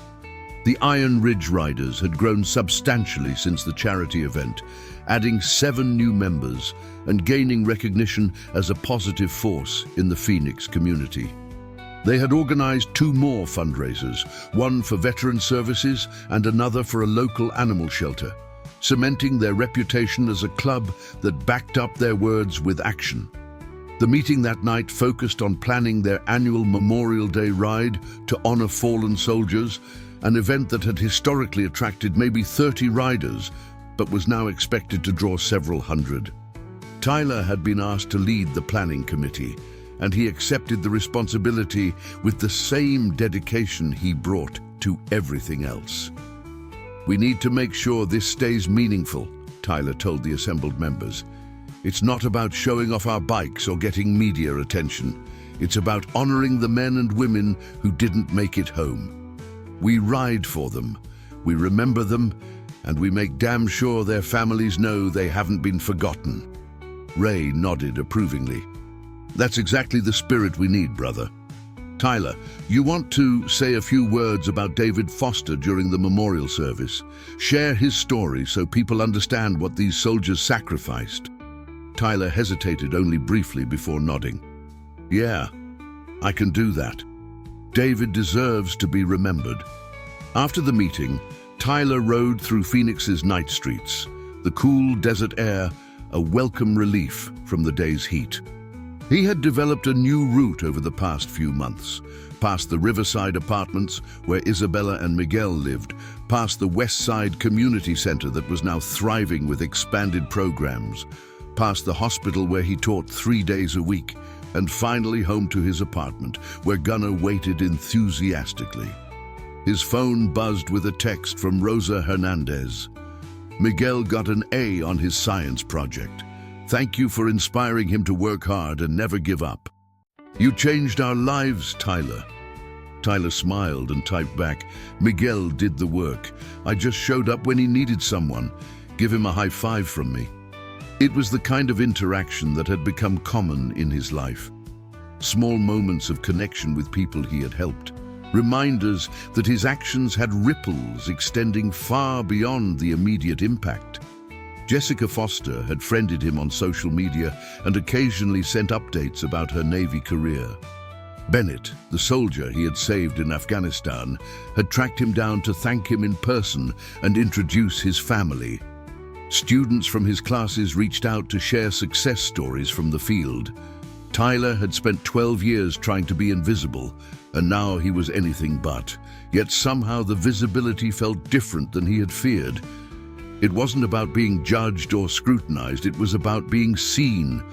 The Iron Ridge Riders had grown substantially since the charity event, adding 7 new members and gaining recognition as a positive force in the Phoenix community. They had organized 2 more fundraisers, one for veteran services and another for a local animal shelter, cementing their reputation as a club that backed up their words with action. The meeting that night focused on planning their annual Memorial Day ride to honor fallen soldiers, an event that had historically attracted maybe 30 riders, but was now expected to draw several hundred. Tyler had been asked to lead the planning committee, and he accepted the responsibility with the same dedication he brought to everything else. "We need to make sure this stays meaningful," Tyler told the assembled members. "It's not about showing off our bikes or getting media attention. It's about honoring the men and women who didn't make it home. We ride for them, we remember them, and we make damn sure their families know they haven't been forgotten." Ray nodded approvingly. "That's exactly the spirit we need, brother." "Tyler, you want to say a few words about David Foster during the memorial service. Share his story so people understand what these soldiers sacrificed." Tyler hesitated only briefly before nodding. "Yeah, I can do that. David deserves to be remembered." After the meeting, Tyler rode through Phoenix's night streets, the cool desert air a welcome relief from the day's heat. He had developed a new route over the past few months, past the Riverside apartments where Isabella and Miguel lived, past the West Side Community Center that was now thriving with expanded programs, past the hospital where he taught 3 days a week, and finally home to his apartment where Gunnar waited enthusiastically. His phone buzzed with a text from Rosa Hernandez. Miguel got an A on his science project. Thank you for inspiring him to work hard and never give up. You changed our lives, Tyler. Tyler smiled and typed back, Miguel did the work. I just showed up when he needed someone. Give him a high five from me. It was the kind of interaction that had become common in his life. Small moments of connection with people he had helped. Reminders that his actions had ripples extending far beyond the immediate impact. Jessica Foster had friended him on social media and occasionally sent updates about her Navy career. Bennett, the soldier he had saved in Afghanistan, had tracked him down to thank him in person and introduce his family. Students from his classes reached out to share success stories from the field. Tyler had spent 12 years trying to be invisible, and now he was anything but. Yet somehow the visibility felt different than he had feared. It wasn't about being judged or scrutinized, it was about being seen.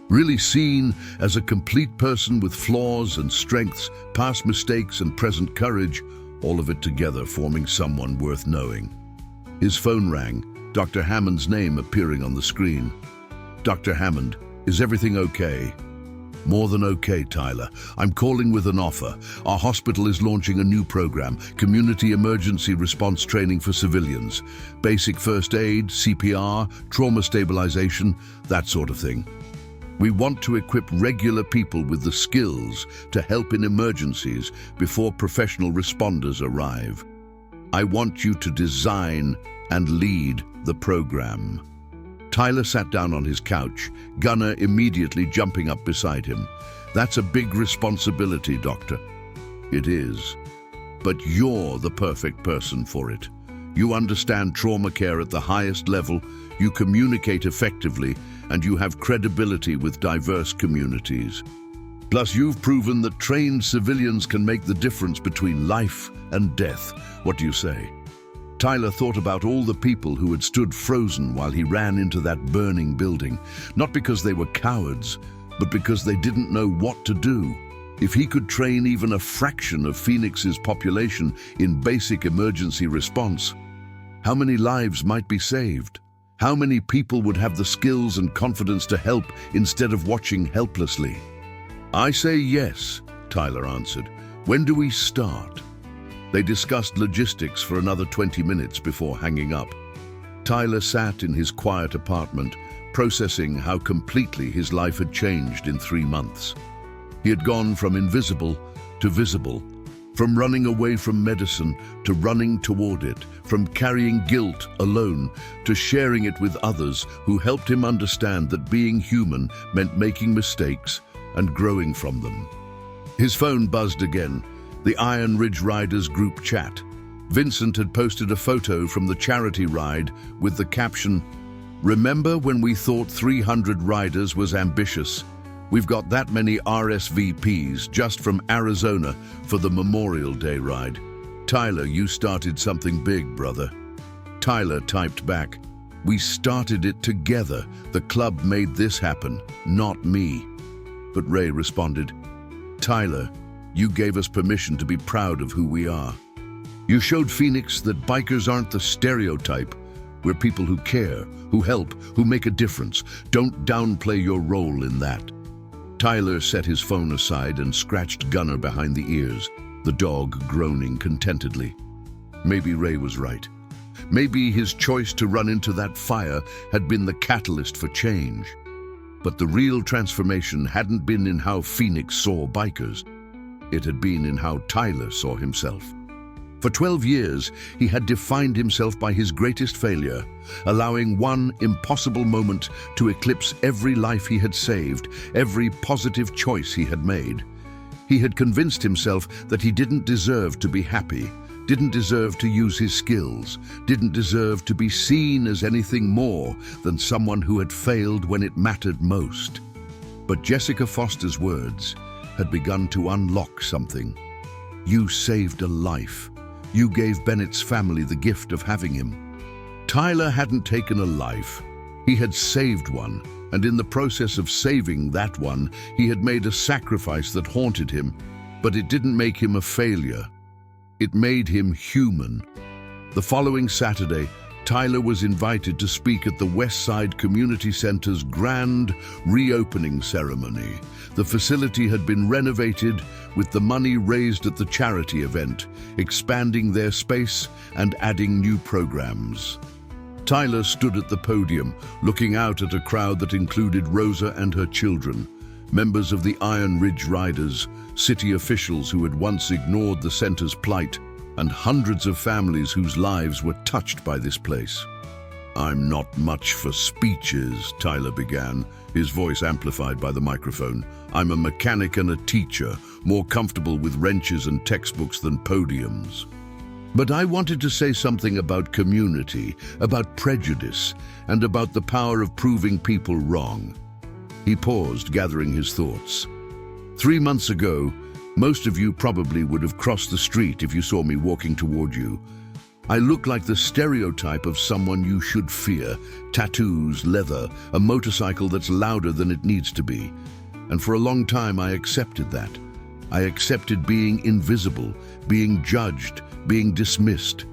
Really seen as a complete person with flaws and strengths, past mistakes and present courage, all of it together forming someone worth knowing. His phone rang, Dr. Hammond's name appearing on the screen. Dr. Hammond, is everything okay? More than okay, Tyler. I'm calling with an offer. Our hospital is launching a new program, Community Emergency Response Training for Civilians. Basic first aid, CPR, trauma stabilization, that sort of thing. We want to equip regular people with the skills to help in emergencies before professional responders arrive. I want you to design and lead the program. Tyler sat down on his couch, Gunnar immediately jumping up beside him. That's a big responsibility, Doctor. It is. But you're the perfect person for it. You understand trauma care at the highest level, you communicate effectively, and you have credibility with diverse communities. Plus, you've proven that trained civilians can make the difference between life and death. What do you say? Tyler thought about all the people who had stood frozen while he ran into that burning building, not because they were cowards, but because they didn't know what to do. If he could train even a fraction of Phoenix's population in basic emergency response, how many lives might be saved? How many people would have the skills and confidence to help instead of watching helplessly? I say yes, Tyler answered. When do we start? They discussed logistics for another 20 minutes before hanging up. Tyler sat in his quiet apartment, processing how completely his life had changed in 3 months. He had gone from invisible to visible, from running away from medicine to running toward it, from carrying guilt alone to sharing it with others who helped him understand that being human meant making mistakes and growing from them. His phone buzzed again. The Iron Ridge Riders group chat. Vincent had posted a photo from the charity ride with the caption, "Remember when we thought 300 riders was ambitious? We've got that many RSVPs just from Arizona for the Memorial Day ride. Tyler, you started something big, brother." Tyler typed back, "We started it together. The club made this happen, not me." But Ray responded, "Tyler, you gave us permission to be proud of who we are. You showed Phoenix that bikers aren't the stereotype. We're people who care, who help, who make a difference. Don't downplay your role in that." Tyler set his phone aside and scratched Gunnar behind the ears, the dog groaning contentedly. Maybe Ray was right. Maybe his choice to run into that fire had been the catalyst for change. But the real transformation hadn't been in how Phoenix saw bikers. It had been in how Tyler saw himself. For 12 years, he had defined himself by his greatest failure, allowing one impossible moment to eclipse every life he had saved, every positive choice he had made. He had convinced himself that he didn't deserve to be happy, didn't deserve to use his skills, didn't deserve to be seen as anything more than someone who had failed when it mattered most. But Jessica Foster's words had begun to unlock something. You saved a life. You gave Bennett's family the gift of having him. Tyler hadn't taken a life. He had saved one, and in the process of saving that one, he had made a sacrifice that haunted him. But it didn't make him a failure. It made him human. The following Saturday, Tyler was invited to speak at the Westside Community Center's grand reopening ceremony. The facility had been renovated with the money raised at the charity event, expanding their space and adding new programs. Tyler stood at the podium, looking out at a crowd that included Rosa and her children, members of the Iron Ridge Riders, city officials who had once ignored the center's plight, and hundreds of families whose lives were touched by this place. "I'm not much for speeches," Tyler began, his voice amplified by the microphone. "I'm a mechanic and a teacher, more comfortable with wrenches and textbooks than podiums. But I wanted to say something about community, about prejudice, and about the power of proving people wrong." He paused, gathering his thoughts. 3 months ago, most of you probably would have crossed the street if you saw me walking toward you. I look like the stereotype of someone you should fear. Tattoos, leather, a motorcycle that's louder than it needs to be. And for a long time I accepted that. I accepted being invisible, being judged, being dismissed.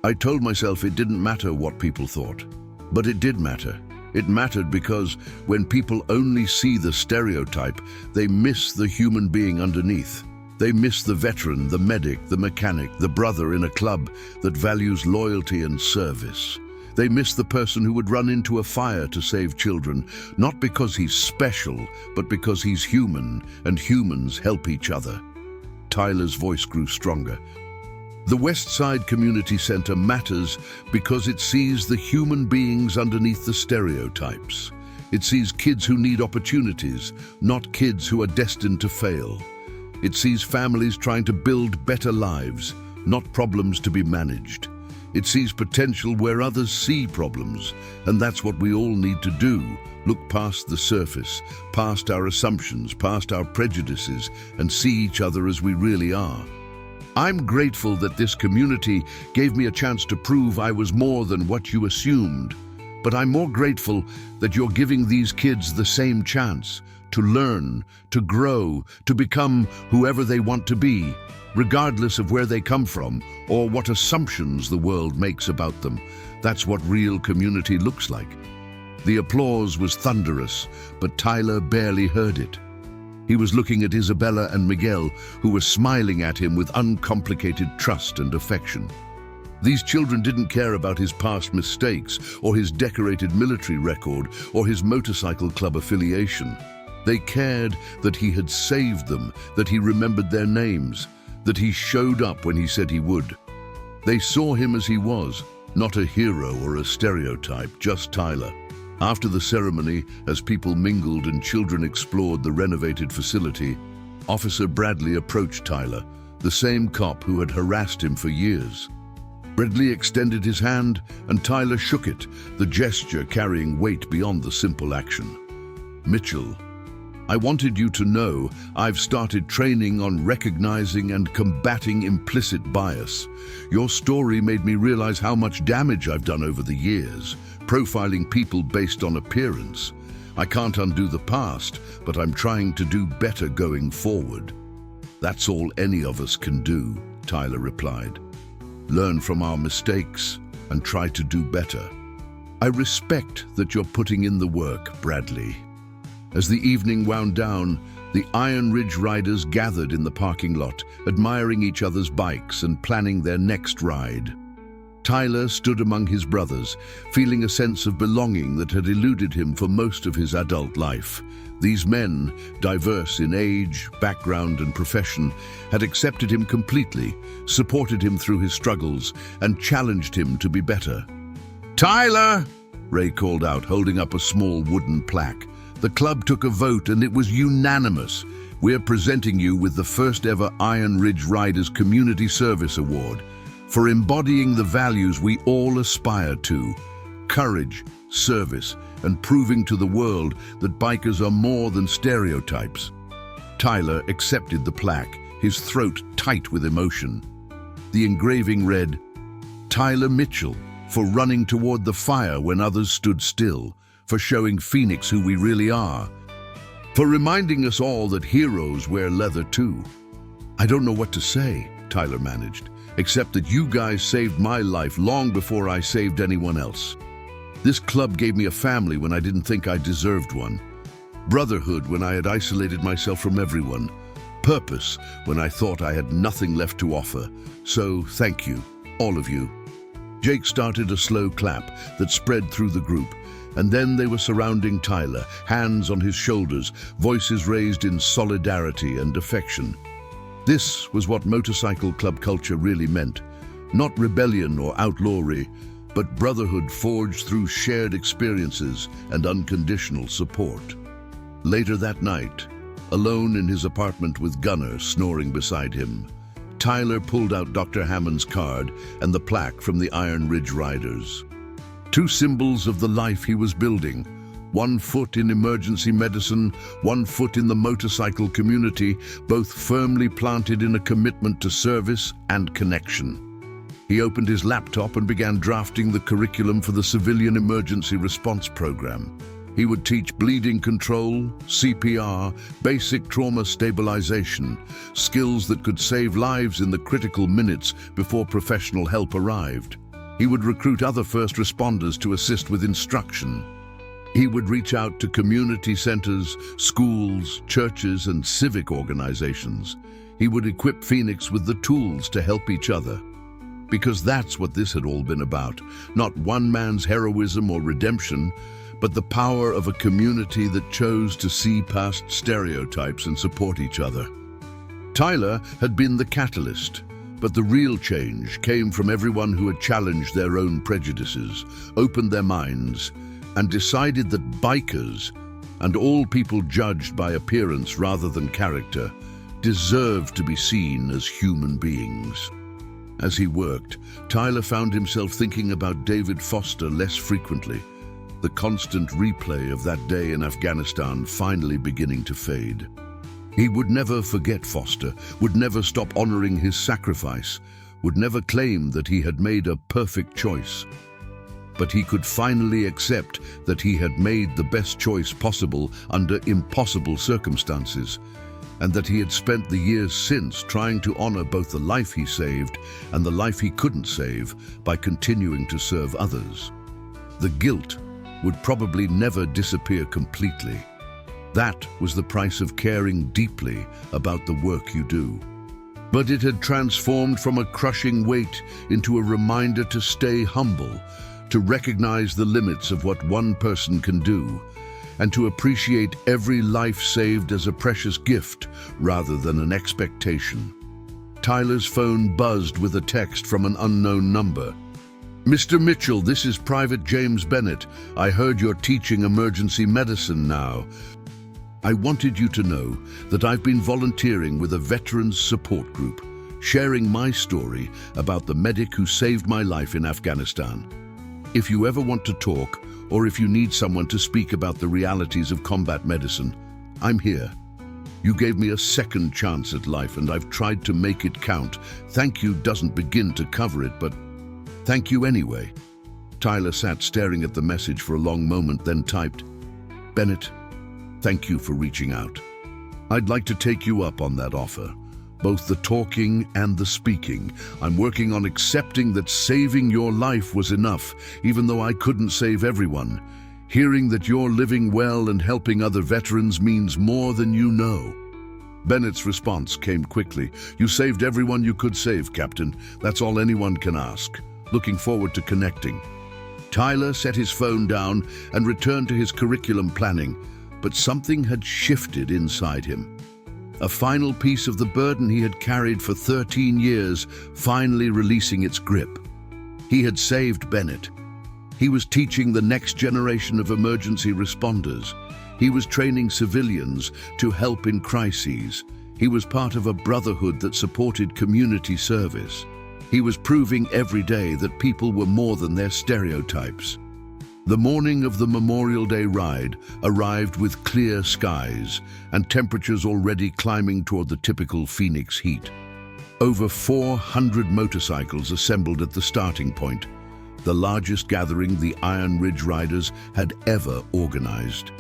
I told myself it didn't matter what people thought. But it did matter. It mattered because when people only see the stereotype, they miss the human being underneath. They miss the veteran, the medic, the mechanic, the brother in a club that values loyalty and service. They miss the person who would run into a fire to save children, not because he's special, but because he's human, and humans help each other. Tyler's voice grew stronger. The Westside Community Center matters because it sees the human beings underneath the stereotypes. It sees kids who need opportunities, not kids who are destined to fail. It sees families trying to build better lives, not problems to be managed. It sees potential where others see problems, and that's what we all need to do. Look past the surface, past our assumptions, past our prejudices, and see each other as we really are. I'm grateful that this community gave me a chance to prove I was more than what you assumed. But I'm more grateful that you're giving these kids the same chance to learn, to grow, to become whoever they want to be, regardless of where they come from or what assumptions the world makes about them. That's what real community looks like. The applause was thunderous, but Tyler barely heard it. He was looking at Isabella and Miguel, who were smiling at him with uncomplicated trust and affection. These children didn't care about his past mistakes, or his decorated military record, or his motorcycle club affiliation. They cared that he had saved them, that he remembered their names, that he showed up when he said he would. They saw him as he was, not a hero or a stereotype, just Tyler. After the ceremony, as people mingled and children explored the renovated facility, Officer Bradley approached Tyler, the same cop who had harassed him for years. Bradley extended his hand, and Tyler shook it, the gesture carrying weight beyond the simple action. "Mitchell, I wanted you to know I've started training on recognizing and combating implicit bias. Your story made me realize how much damage I've done over the years, profiling people based on appearance. I can't undo the past, but I'm trying to do better going forward." "That's all any of us can do," Tyler replied. "Learn from our mistakes and try to do better." "I respect that you're putting in the work, Bradley." As the evening wound down, the Iron Ridge Riders gathered in the parking lot, admiring each other's bikes and planning their next ride. Tyler stood among his brothers, feeling a sense of belonging that had eluded him for most of his adult life. These men, diverse in age, background, and profession, had accepted him completely, supported him through his struggles, and challenged him to be better. "Tyler!" Ray called out, holding up a small wooden plaque. The club took a vote and it was unanimous. "We're presenting you with the first ever Iron Ridge Riders Community Service Award for embodying the values we all aspire to: courage, service, and proving to the world that bikers are more than stereotypes. Tyler accepted the plaque, his throat tight with emotion. The engraving read, "Tyler Mitchell, for running toward the fire when others stood still, for showing Phoenix who we really are, for reminding us all that heroes wear leather too." "I don't know what to say," Tyler managed, "except that you guys saved my life long before I saved anyone else. This club gave me a family when I didn't think I deserved one. Brotherhood when I had isolated myself from everyone. Purpose when I thought I had nothing left to offer. So thank you, all of you." Jake started a slow clap that spread through the group, and then they were surrounding Tyler, hands on his shoulders, voices raised in solidarity and affection. This was what motorcycle club culture really meant. Not rebellion or outlawry, but brotherhood forged through shared experiences and unconditional support. Later that night, alone in his apartment with Gunnar snoring beside him, Tyler pulled out Dr. Hammond's card and the plaque from the Iron Ridge Riders. Two symbols of the life he was building. One foot in emergency medicine, one foot in the motorcycle community, both firmly planted in a commitment to service and connection. He opened his laptop and began drafting the curriculum for the Civilian Emergency Response Program. He would teach bleeding control, CPR, basic trauma stabilization, skills that could save lives in the critical minutes before professional help arrived. He would recruit other first responders to assist with instruction. He would reach out to community centers, schools, churches, and civic organizations. He would equip Phoenix with the tools to help each other. Because that's what this had all been about. Not one man's heroism or redemption, but the power of a community that chose to see past stereotypes and support each other. Tyler had been the catalyst, but the real change came from everyone who had challenged their own prejudices, opened their minds, and decided that bikers, and all people judged by appearance rather than character, deserved to be seen as human beings. As he worked, Tyler found himself thinking about David Foster less frequently, the constant replay of that day in Afghanistan finally beginning to fade. He would never forget Foster, would never stop honoring his sacrifice, would never claim that he had made a perfect choice. But he could finally accept that he had made the best choice possible under impossible circumstances, and that he had spent the years since trying to honor both the life he saved and the life he couldn't save by continuing to serve others. The guilt would probably never disappear completely. That was the price of caring deeply about the work you do. But it had transformed from a crushing weight into a reminder to stay humble, to recognize the limits of what one person can do, and to appreciate every life saved as a precious gift rather than an expectation. Tyler's phone buzzed with a text from an unknown number. "Mr. Mitchell, this is Private James Bennett. I heard you're teaching emergency medicine now. I wanted you to know that I've been volunteering with a veterans support group, sharing my story about the medic who saved my life in Afghanistan. If you ever want to talk, or if you need someone to speak about the realities of combat medicine, I'm here. You gave me a second chance at life, and I've tried to make it count. Thank you doesn't begin to cover it, but thank you anyway." Tyler sat staring at the message for a long moment, then typed, "Bennett, thank you for reaching out. I'd like to take you up on that offer. Both the talking and the speaking. I'm working on accepting that saving your life was enough, even though I couldn't save everyone. Hearing that you're living well and helping other veterans means more than you know." Bennett's response came quickly. "You saved everyone you could save, Captain. That's all anyone can ask. Looking forward to connecting." Tyler set his phone down and returned to his curriculum planning, but something had shifted inside him. A final piece of the burden he had carried for 13 years, finally releasing its grip. He had saved Bennett. He was teaching the next generation of emergency responders. He was training civilians to help in crises. He was part of a brotherhood that supported community service. He was proving every day that people were more than their stereotypes. The morning of the Memorial Day ride arrived with clear skies and temperatures already climbing toward the typical Phoenix heat. Over 400 motorcycles assembled at the starting point, the largest gathering the Iron Ridge Riders had ever organized.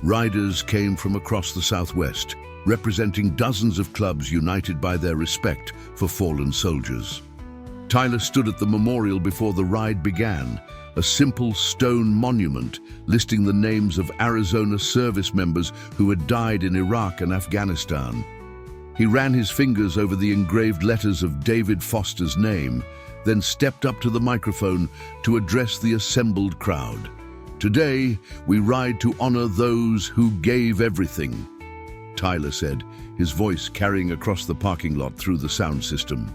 Riders came from across the Southwest, representing dozens of clubs united by their respect for fallen soldiers. Tyler stood at the memorial before the ride began, a simple stone monument listing the names of Arizona service members who had died in Iraq and Afghanistan. He ran his fingers over the engraved letters of David Foster's name, then stepped up to the microphone to address the assembled crowd. "Today, we ride to honor those who gave everything," Tyler said, his voice carrying across the parking lot through the sound system.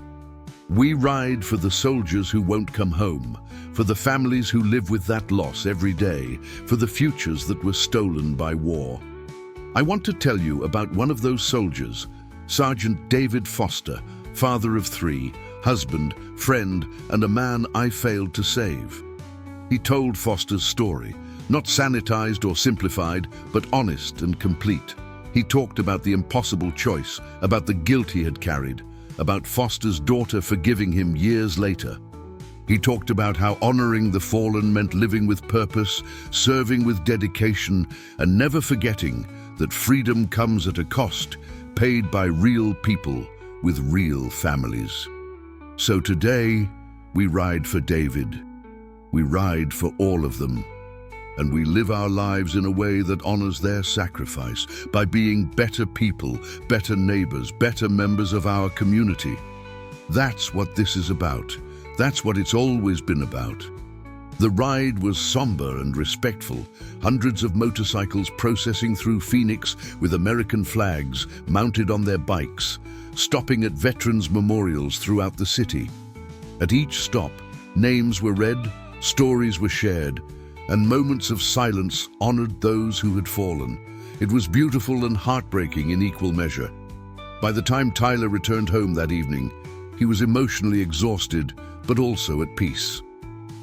"We ride for the soldiers who won't come home, for the families who live with that loss every day, for the futures that were stolen by war. I want to tell you about one of those soldiers, Sergeant David Foster, father of 3, husband, friend, and a man I failed to save." He told Foster's story, not sanitized or simplified, but honest and complete. He talked about the impossible choice, about the guilt he had carried, about Foster's daughter forgiving him years later. He talked about how honoring the fallen meant living with purpose, serving with dedication, and never forgetting that freedom comes at a cost, paid by real people with real families. So today, we ride for David. We ride for all of them. And we live our lives in a way that honors their sacrifice by being better people, better neighbors, better members of our community. That's what this is about. That's what it's always been about. The ride was somber and respectful, hundreds of motorcycles processing through Phoenix with American flags mounted on their bikes, stopping at veterans' memorials throughout the city. At each stop, names were read, stories were shared, and moments of silence honored those who had fallen. It was beautiful and heartbreaking in equal measure. By the time Tyler returned home that evening, he was emotionally exhausted, but also at peace.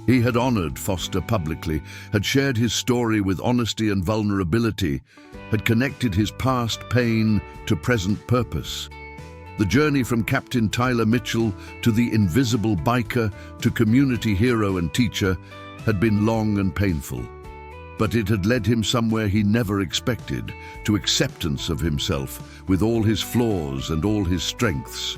He had honored Foster publicly, had shared his story with honesty and vulnerability, had connected his past pain to present purpose. The journey from Captain Tyler Mitchell to the invisible biker to community hero and teacher had been long and painful, but it had led him somewhere he never expected, to acceptance of himself with all his flaws and all his strengths.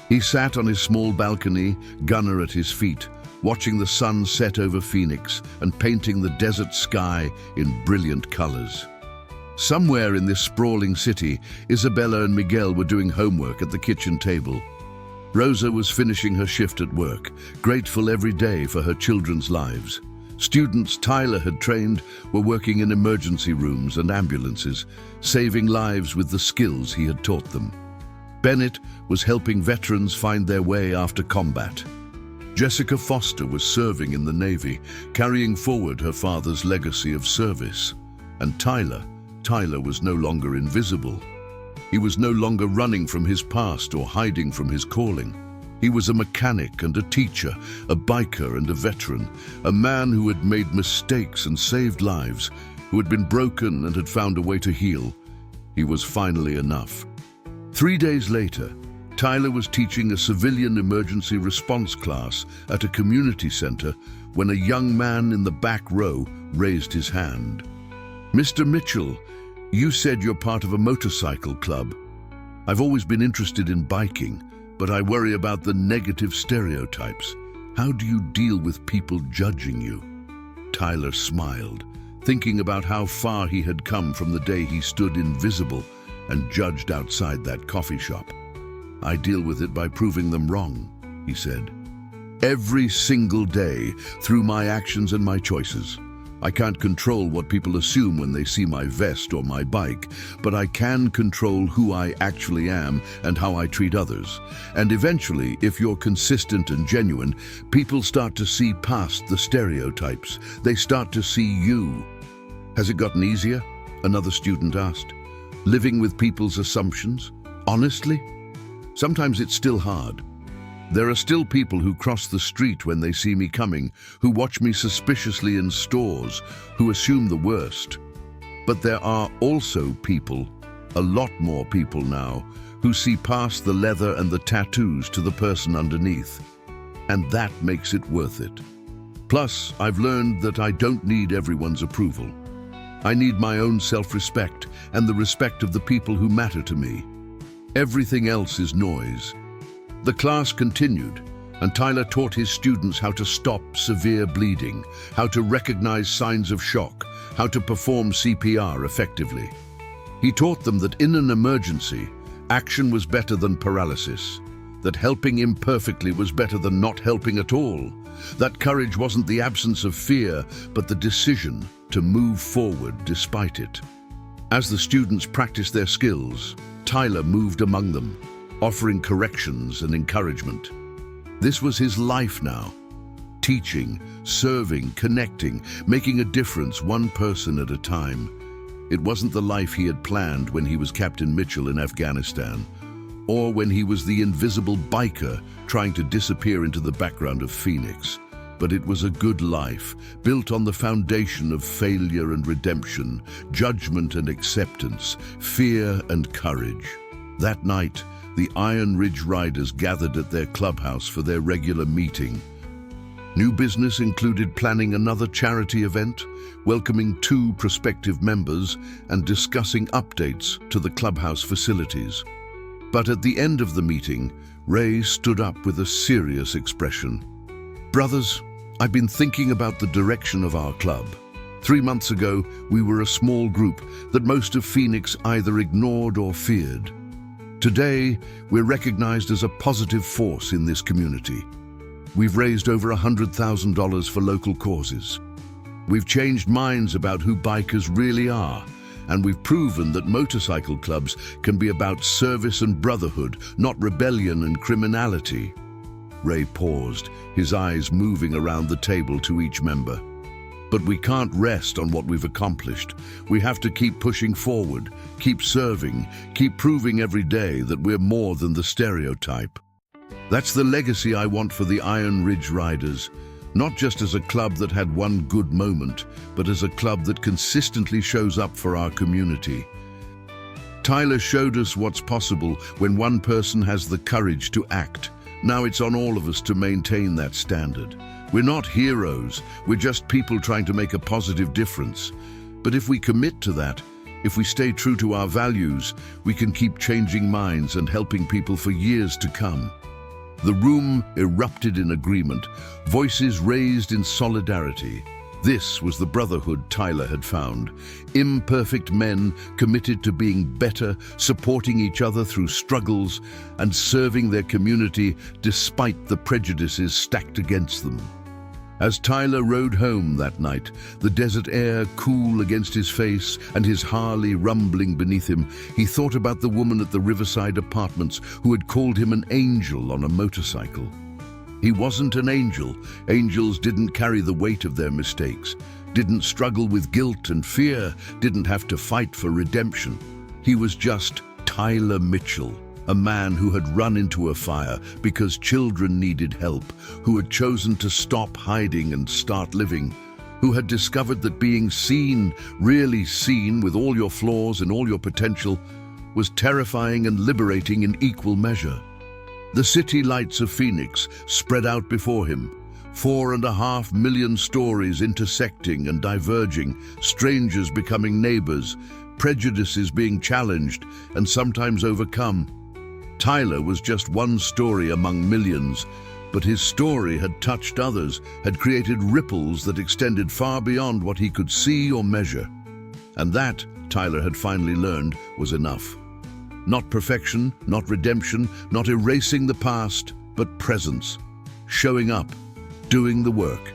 He sat on his small balcony, gunner at his feet, watching the sun set over Phoenix and painting the desert sky in brilliant colors. Somewhere in this sprawling city, Isabella and Miguel were doing homework at the kitchen table. Rosa was finishing her shift at work, grateful every day for her children's lives. Students Tyler had trained were working in emergency rooms and ambulances, saving lives with the skills he had taught them. Bennett was helping veterans find their way after combat. Jessica Foster was serving in the Navy, carrying forward her father's legacy of service. And Tyler was no longer invisible. He was no longer running from his past or hiding from his calling. He was a mechanic and a teacher, a biker and a veteran, a man who had made mistakes and saved lives, who had been broken and had found a way to heal. He was finally enough. 3 days later, Tyler was teaching a civilian emergency response class at a community center when a young man in the back row raised his hand. "Mr. Mitchell, you said you're part of a motorcycle club. I've always been interested in biking, but I worry about the negative stereotypes. How do you deal with people judging you?" Tyler smiled, thinking about how far he had come from the day he stood invisible and judged outside that coffee shop. "I deal with it by proving them wrong," he said. "Every single day, through my actions and my choices. I can't control what people assume when they see my vest or my bike, but I can control who I actually am and how I treat others. And eventually, if you're consistent and genuine, people start to see past the stereotypes. They start to see you." "Has it gotten easier?" another student asked. "Living with people's assumptions? Honestly? Sometimes it's still hard. There are still people who cross the street when they see me coming, who watch me suspiciously in stores, who assume the worst. But there are also people, a lot more people now, who see past the leather and the tattoos to the person underneath. And that makes it worth it. Plus, I've learned that I don't need everyone's approval. I need my own self-respect and the respect of the people who matter to me. Everything else is noise. The class continued, and Tyler taught his students how to stop severe bleeding, how to recognize signs of shock, how to perform CPR effectively. He taught them that in an emergency, action was better than paralysis, that helping imperfectly was better than not helping at all, that courage wasn't the absence of fear, but the decision to move forward despite it. As the students practiced their skills, Tyler moved among them, offering corrections and encouragement. This was his life now. Teaching, serving, connecting, making a difference one person at a time. It wasn't the life he had planned when he was Captain Mitchell in Afghanistan, or when he was the invisible biker trying to disappear into the background of Phoenix. But it was a good life, built on the foundation of failure and redemption, judgment and acceptance, fear and courage. That night, the Iron Ridge Riders gathered at their clubhouse for their regular meeting. New business included planning another charity event, welcoming 2 prospective members, and discussing updates to the clubhouse facilities. But at the end of the meeting, Ray stood up with a serious expression. "Brothers, I've been thinking about the direction of our club. 3 months ago, we were a small group that most of Phoenix either ignored or feared. Today, we're recognized as a positive force in this community. We've raised over $100,000 for local causes. We've changed minds about who bikers really are, and we've proven that motorcycle clubs can be about service and brotherhood, not rebellion and criminality." Ray paused, his eyes moving around the table to each member. "But we can't rest on what we've accomplished. We have to keep pushing forward, keep serving, keep proving every day that we're more than the stereotype. That's the legacy I want for the Iron Ridge Riders, not just as a club that had one good moment, but as a club that consistently shows up for our community." Tyler showed us what's possible when one person has the courage to act. Now it's on all of us to maintain that standard. We're not heroes, we're just people trying to make a positive difference. But if we commit to that, if we stay true to our values, we can keep changing minds and helping people for years to come. The room erupted in agreement, voices raised in solidarity. This was the brotherhood Tyler had found. Imperfect men committed to being better, supporting each other through struggles, and serving their community despite the prejudices stacked against them. As Tyler rode home that night, the desert air cool against his face and his Harley rumbling beneath him, he thought about the woman at the Riverside Apartments who had called him an angel on a motorcycle. He wasn't an angel. Angels didn't carry the weight of their mistakes, didn't struggle with guilt and fear, didn't have to fight for redemption. He was just Tyler Mitchell, a man who had run into a fire because children needed help, who had chosen to stop hiding and start living, who had discovered that being seen, really seen with all your flaws and all your potential, was terrifying and liberating in equal measure. The city lights of Phoenix spread out before him, 4.5 million stories intersecting and diverging, strangers becoming neighbors, prejudices being challenged and sometimes overcome. Tyler was just one story among millions, but his story had touched others, had created ripples that extended far beyond what he could see or measure. And that, Tyler had finally learned, was enough. Not perfection, not redemption, not erasing the past, but presence. Showing up, doing the work.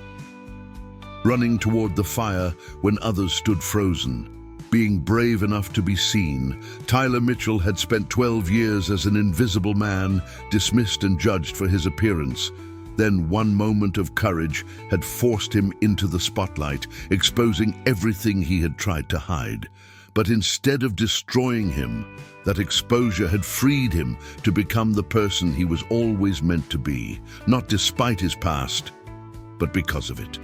Running toward the fire when others stood frozen. Being brave enough to be seen. Tyler Mitchell had spent 12 years as an invisible man, dismissed and judged for his appearance. Then one moment of courage had forced him into the spotlight, exposing everything he had tried to hide. But instead of destroying him, that exposure had freed him to become the person he was always meant to be, not despite his past, but because of it.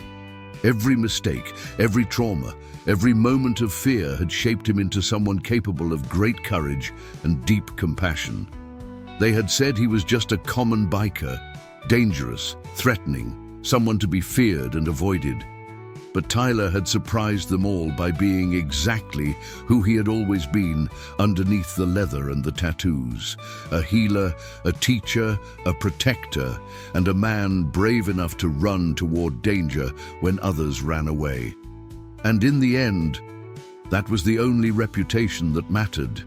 Every mistake, every trauma, every moment of fear had shaped him into someone capable of great courage and deep compassion. They had said he was just a common biker, dangerous, threatening, someone to be feared and avoided. But Tyler had surprised them all by being exactly who he had always been underneath the leather and the tattoos. A healer, a teacher, a protector, and a man brave enough to run toward danger when others ran away. And in the end, that was the only reputation that mattered.